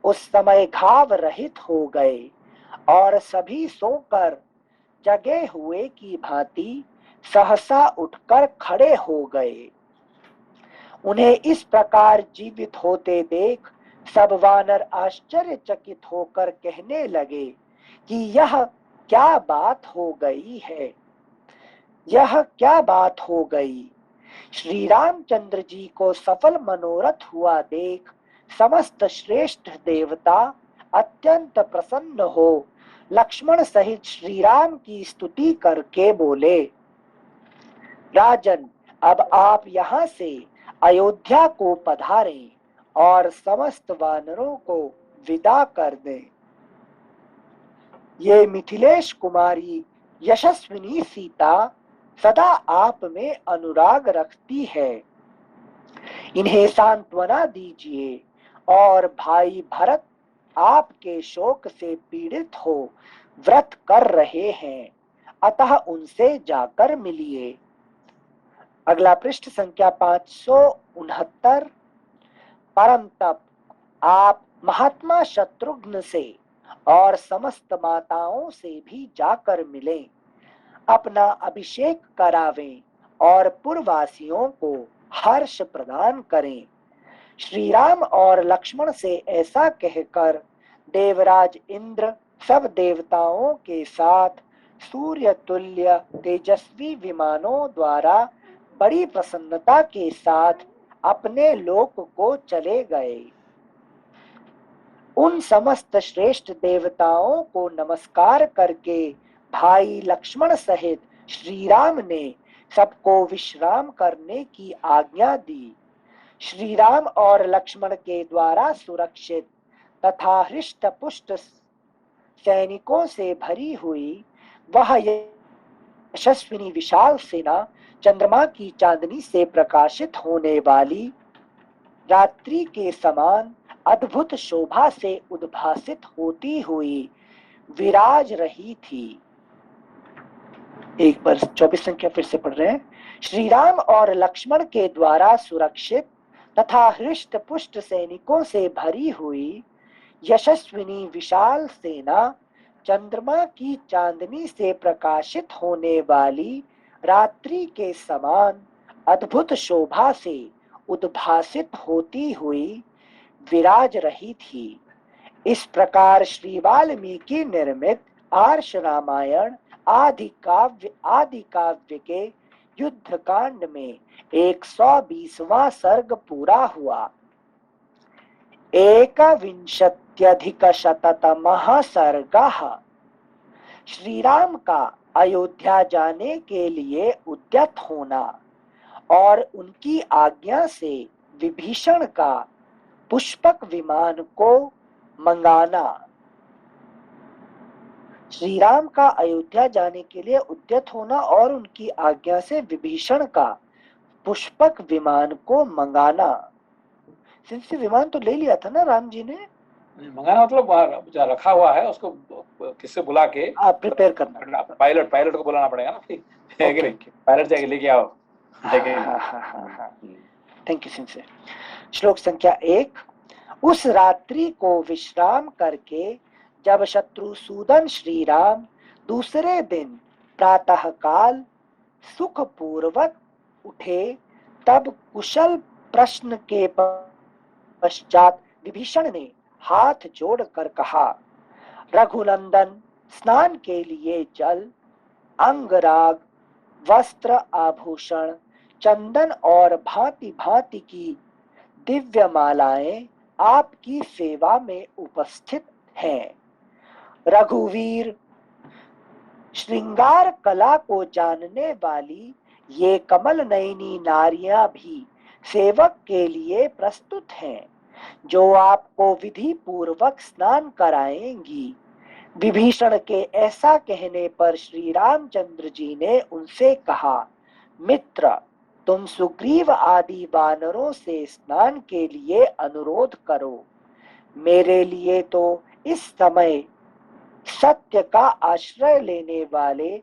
उस समय घाव रहित हो गए और सभी सोकर जगे हुए की भांति सहसा उठकर खड़े हो गए। उन्हें इस प्रकार जीवित होते देख सब वानर आश्चर्यचकित होकर कहने लगे कि यह क्या बात हो गई है, यह क्या बात हो गई। श्री रामचंद्र जी को सफल मनोरथ हुआ देख समस्त श्रेष्ठ देवता अत्यंत प्रसन्न हो लक्ष्मण सहित श्री राम की स्तुति करके बोले, राजन, अब आप यहाँ से अयोध्या को पधारें और समस्त वानरों को विदा कर दें। ये मिथिलेश कुमारी यशस्विनी सीता सदा आप में अनुराग रखती है, इन्हें सांत्वना दीजिए और भाई भरत आपके शोक से पीड़ित हो व्रत कर रहे हैं, अतः उनसे जाकर मिलिए। अगला पृष्ठ संख्या 569। परम तप आप महात्मा शत्रुघ्न से और समस्त माताओं से भी जाकर मिलें, अपना अभिषेक करावें और पुरवासियों को हर्ष प्रदान करें। श्री राम और लक्ष्मण से ऐसा कहकर देवराज इंद्र सब देवताओं के साथ सूर्य तुल्य तेजस्वी विमानों द्वारा बड़ी प्रसन्नता के साथ अपने लोक को चले गए। उन समस्त श्रेष्ठ देवताओं को नमस्कार करके भाई लक्ष्मण सहित श्री राम ने सबको विश्राम करने की आज्ञा दी। श्री राम और लक्ष्मण के द्वारा सुरक्षित तथा हृष्ट पुष्ट सैनिकों से भरी हुई वह यशस्विनी विशाल सेना चंद्रमा की चांदनी से प्रकाशित होने वाली रात्रि के समान अद्भुत शोभा से उद्भासित होती हुई विराज रही थी। एक बार 24 संख्या फिर से पढ़ रहे हैं। श्री राम और लक्ष्मण के द्वारा सुरक्षित तथा हृष्ट पुष्ट सैनिकों से भरी हुई यशस्विनी विशाल सेना चंद्रमा की चांदनी से प्रकाशित होने वाली रात्रि के समान अद्भुत शोभा से उद्भासित होती हुई विराज रही थी। इस प्रकार श्री वाल्मीकि निर्मित आर्ष रामायण आदि काव्य के युद्ध कांड में 120वां सर्ग पूरा हुआ। एकविंशत्यधिकशततमः सर्गः। श्री राम का अयोध्या जाने के लिए उद्यत होना और उनकी आज्ञा से विभीषण का पुष्पक विमान को मंगाना। श्री राम का अयोध्या जाने के लिए उद्यत होना और उनकी आज्ञा से विभीषण का पुष्पक विमान को मंगाना। सिंसे विमान तो ले लिया था ना राम जी ने, मंगाना मतलब जो रखा हुआ है उसको किससे बुला के आप प्रिपेयर करना। पायलट को बुलाना पड़ेगा ना, पायलट जाके लेके आओ। Thank you sensei. श्लोक संख्या 1। उस रात्रि को विश्राम करके जब शत्रुसूदन श्री राम दूसरे दिन प्रातः काल सुख पूर्वक उठे, तब कुशल प्रश्न के पश्चात विभीषण ने हाथ जोड़कर कहा, रघुनंदन, स्नान के लिए जल, अंगराग, वस्त्र, आभूषण, चंदन और भांति भांति की दिव्य मालाएं आपकी सेवा में उपस्थित हैं। रघुवीर, श्रृंगार कला को जानने वाली ये कमल नयनी नारियां भी सेवक के लिए प्रस्तुत हैं, जो आपको विधि पूर्वक स्नान कराएंगी। विभीषण के ऐसा कहने पर श्री रामचंद्र जी ने उनसे कहा, मित्र, तुम सुग्रीव आदि वानरों से स्नान के लिए अनुरोध करो। मेरे लिए तो इस समय सत्य का आश्रय लेने वाले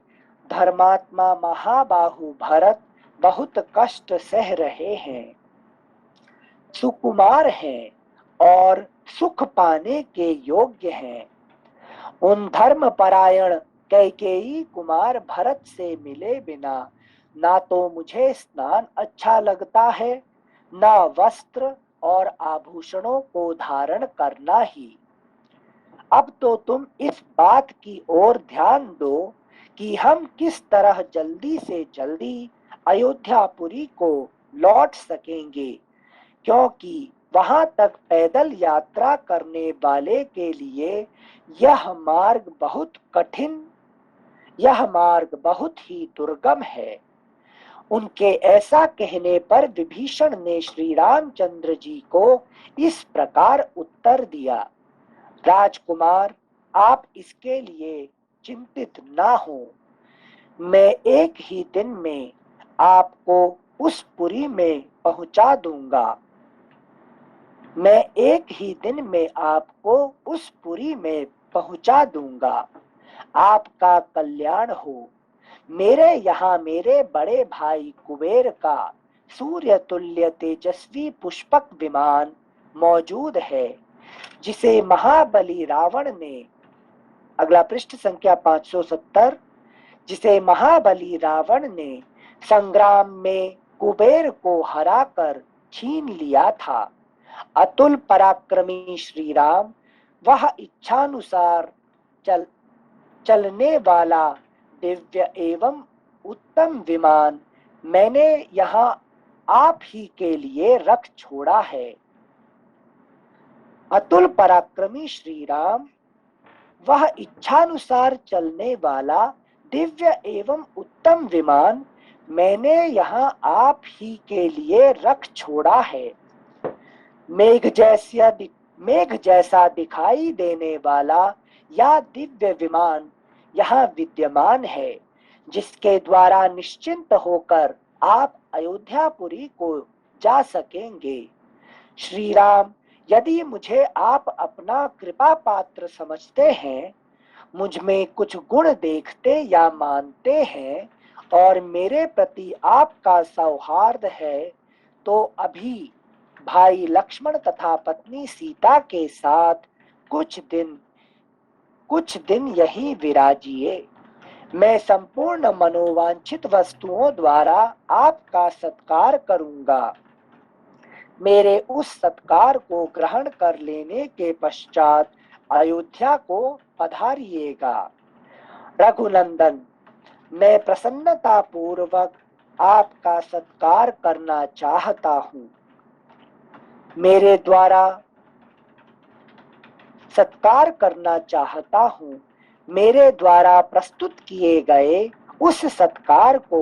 धर्मात्मा महाबाहु भरत बहुत कष्ट सह रहे हैं, सुकुमार हैं और सुख पाने के योग्य हैं। उन धर्मपरायण कैकेयी कुमार भरत से मिले बिना ना तो मुझे स्नान अच्छा लगता है, ना वस्त्र और आभूषणों को धारण करना ही। अब तो तुम इस बात की ओर ध्यान दो कि हम किस तरह जल्दी से जल्दी अयोध्यापुरी को लौट सकेंगे, क्योंकि वहां तक पैदल यात्रा करने वाले के लिए यह मार्ग बहुत ही दुर्गम है। उनके ऐसा कहने पर विभीषण ने श्री रामचंद्र जी को इस प्रकार उत्तर दिया, राजकुमार, आप इसके लिए चिंतित ना हो। मैं एक ही दिन में आपको उस पुरी में पहुंचा दूंगा। मैं एक ही दिन में आपको उस पुरी में पहुंचा दूंगा। आपका कल्याण हो। मेरे यहाँ मेरे बड़े भाई कुबेर का सूर्य तुल्य तेजस्वी पुष्पक विमान मौजूद है, जिसे महाबली रावण ने, अगला पृष्ठ संख्या 570, जिसे महाबली रावण ने संग्राम में कुबेर को हराकर छीन लिया था। अतुल पराक्रमी श्री राम, वह इच्छानुसार चलने वाला दिव्य एवं उत्तम विमान मैंने यहाँ आप ही के लिए रख छोड़ा है। अतुल पराक्रमी श्री राम, वह इच्छानुसार चलने वाला दिव्य एवं उत्तम विमान मैंने यहाँ आप ही के लिए रख छोड़ा है। मेघ जैसा दिखाई देने वाला यह दिव्य विमान यहाँ विद्यमान है, जिसके द्वारा निश्चिंत होकर आप अयोध्यापुरी को जा सकेंगे। श्री राम, यदि मुझे आप अपना कृपा पात्र समझते हैं, मुझ में कुछ गुण देखते या मानते हैं और मेरे प्रति आपका सौहार्द है, तो अभी भाई लक्ष्मण तथा पत्नी सीता के साथ कुछ दिन यहीं विराजिए। मैं संपूर्ण मनोवांछित वस्तुओं द्वारा आपका सत्कार करूंगा। मेरे उस सत्कार को ग्रहण कर लेने के पश्चात अयोध्या को पधारिएगा। रघुनंदन, मैं प्रसन्नता पूर्वक आपका सत्कार करना चाहता हूँ। मेरे द्वारा सत्कार करना चाहता हूँ। मेरे द्वारा प्रस्तुत किए गए उस सत्कार को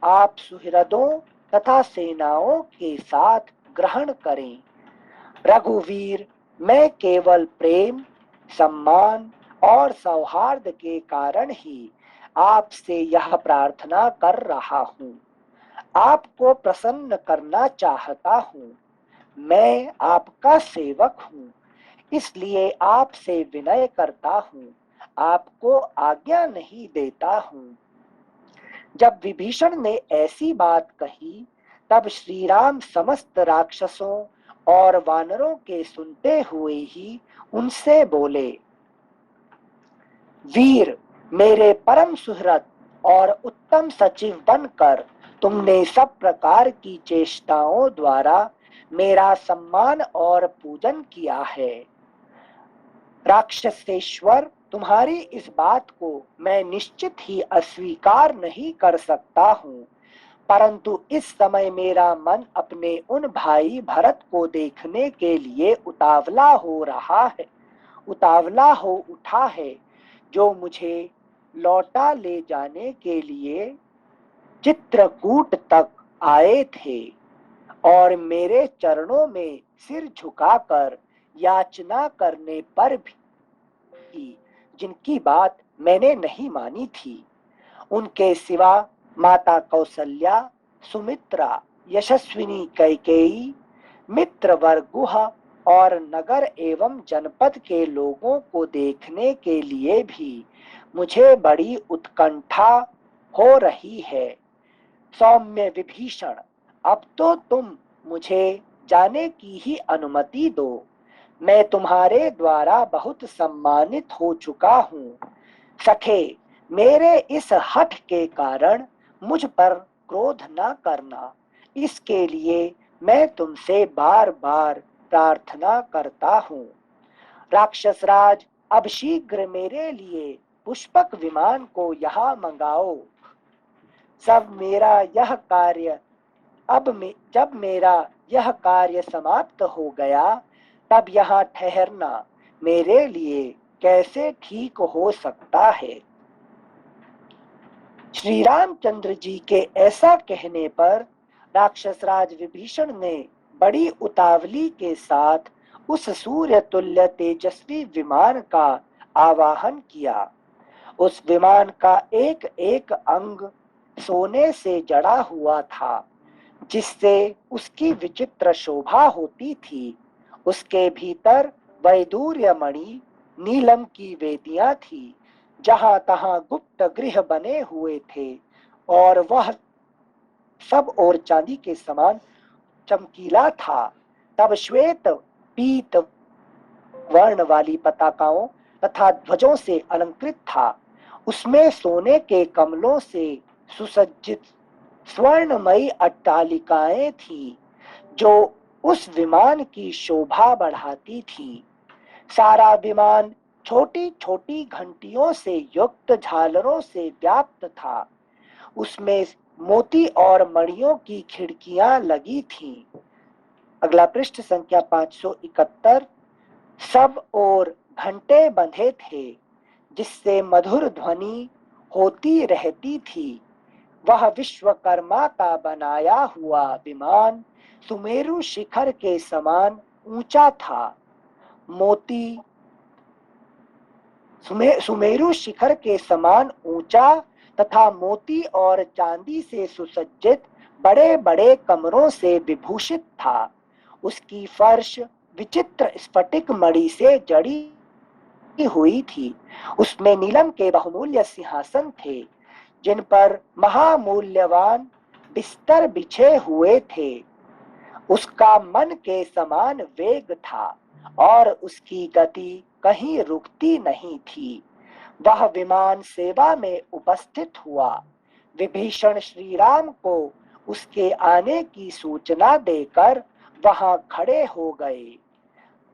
आप सुहृदों तथा सेनाओं के साथ ग्रहण करें। रघुवीर, मैं केवल प्रेम, सम्मान और सौहार्द के कारण ही आपसे यह प्रार्थना कर रहा हूँ। आपको प्रसन्न करना चाहता हूँ। मैं आपका सेवक हूँ, इसलिए आपसे विनय करता हूँ, आपको आज्ञा नहीं देता हूँ। जब विभीषण ने ऐसी बात कही, तब श्री राम समस्त राक्षसों और वानरों के सुनते हुए ही उनसे बोले, वीर, मेरे परम सुहृद और उत्तम सचिव बनकर तुमने सब प्रकार की चेष्टाओं द्वारा मेरा सम्मान और पूजन किया है। राक्षसेश्वर, तुम्हारी इस बात को मैं निश्चित ही अस्वीकार नहीं कर सकता हूँ, परंतु इस समय मेरा मन अपने उन भाई भरत को देखने के लिए उतावला हो उठा है, जो मुझे लौटा ले जाने के लिए चित्रकूट तक आए थे और मेरे चरणों में सिर झुकाकर याचना करने पर भी जिनकी बात मैंने नहीं मानी थी। उनके सिवा माता कौसल्या, सुमित्रा, यशस्विनी कैकेयी, मित्रवर गुहा और नगर एवं जनपद के लोगों को देखने के लिए भी मुझे बड़ी उत्कंठा हो रही है। सौम्य विभीषण, अब तो तुम मुझे जाने की ही अनुमति दो। मैं तुम्हारे द्वारा बहुत सम्मानित हो चुका हूँ। सखे, मेरे इस हठ के कारण मुझ पर क्रोध न करना, इसके लिए मैं तुमसे बार बार प्रार्थना करता हूँ। राक्षस राज, अब शीघ्र मेरे लिए पुष्पक विमान को यहाँ मंगाओ। जब मेरा यह कार्य समाप्त हो गया, तब यहाँ ठहरना मेरे लिए कैसे ठीक हो सकता है। श्री रामचंद्र जी के ऐसा कहने पर राक्षस राज विभीषण ने बड़ी उतावली के साथ उस सूर्य तुल्य तेजस्वी विमान का आवाहन किया। उस विमान का एक एक अंग सोने से जड़ा हुआ था, जिससे उसकी विचित्र शोभा होती थी। उसके भीतर वैदूर्य मणि, नीलम की वेदियां थी, जहां तहां गुप्त गृह बने हुए थे, और वह सब और चांदी के समान चमकीला था। तब श्वेत पीत वर्ण वाली पताकाओं तथा ध्वजों से अलंकृत था। उसमें सोने के कमलों से सुसज्जित स्वर्णमयी अट्टालिकाएं थी, जो उस विमान की शोभा बढ़ाती थी। सारा विमान छोटी छोटी घंटियों से युक्त झालरों से व्याप्त था। उसमें मोती और मणियों की खिड़कियां लगी थीं। अगला पृष्ठ संख्या 571। सब और घंटे बंधे थे, जिससे मधुर ध्वनि होती रहती थी। वह विश्वकर्मा का बनाया हुआ विमान सुमेरु शिखर के समान ऊंचा था। सुमेरु शिखर के समान ऊंचा तथा मोती और चांदी से सुसज्जित बड़े बड़े कमरों से विभूषित था। उसकी फर्श विचित्र स्फटिक मणि से जड़ी हुई थी। उसमें नीलम के बहुमूल्य सिंहासन थे, जिन पर महामूल्यवान बिस्तर बिछे हुए थे। उसका मन के समान वेग था, और उसकी गति कहीं रुकती नहीं थी। वह विमान सेवा में उपस्थित हुआ। विभीषण श्री राम को उसके आने की सूचना देकर वहां खड़े हो गए।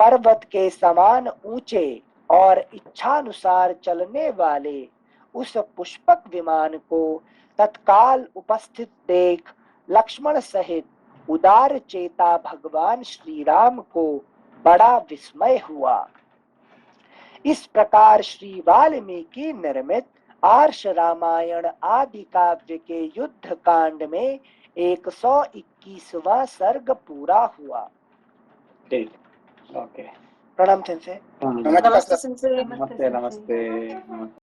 पर्वत के समान ऊंचे और इच्छानुसार चलने वाले उस पुष्पक विमान को तत्काल उपस्थित देख लक्ष्मण सहित उदार चेता भगवान श्री राम को बड़ा विस्मय हुआ। इस प्रकार श्री वाल्मीकि निर्मित आर्ष रामायण आदि काव्य के युद्ध कांड में 121वां सर्ग पूरा हुआ। ठीक, ओके। प्रणाम सेंसे। नमस्ते सेंसे। नमस्ते नमस्ते।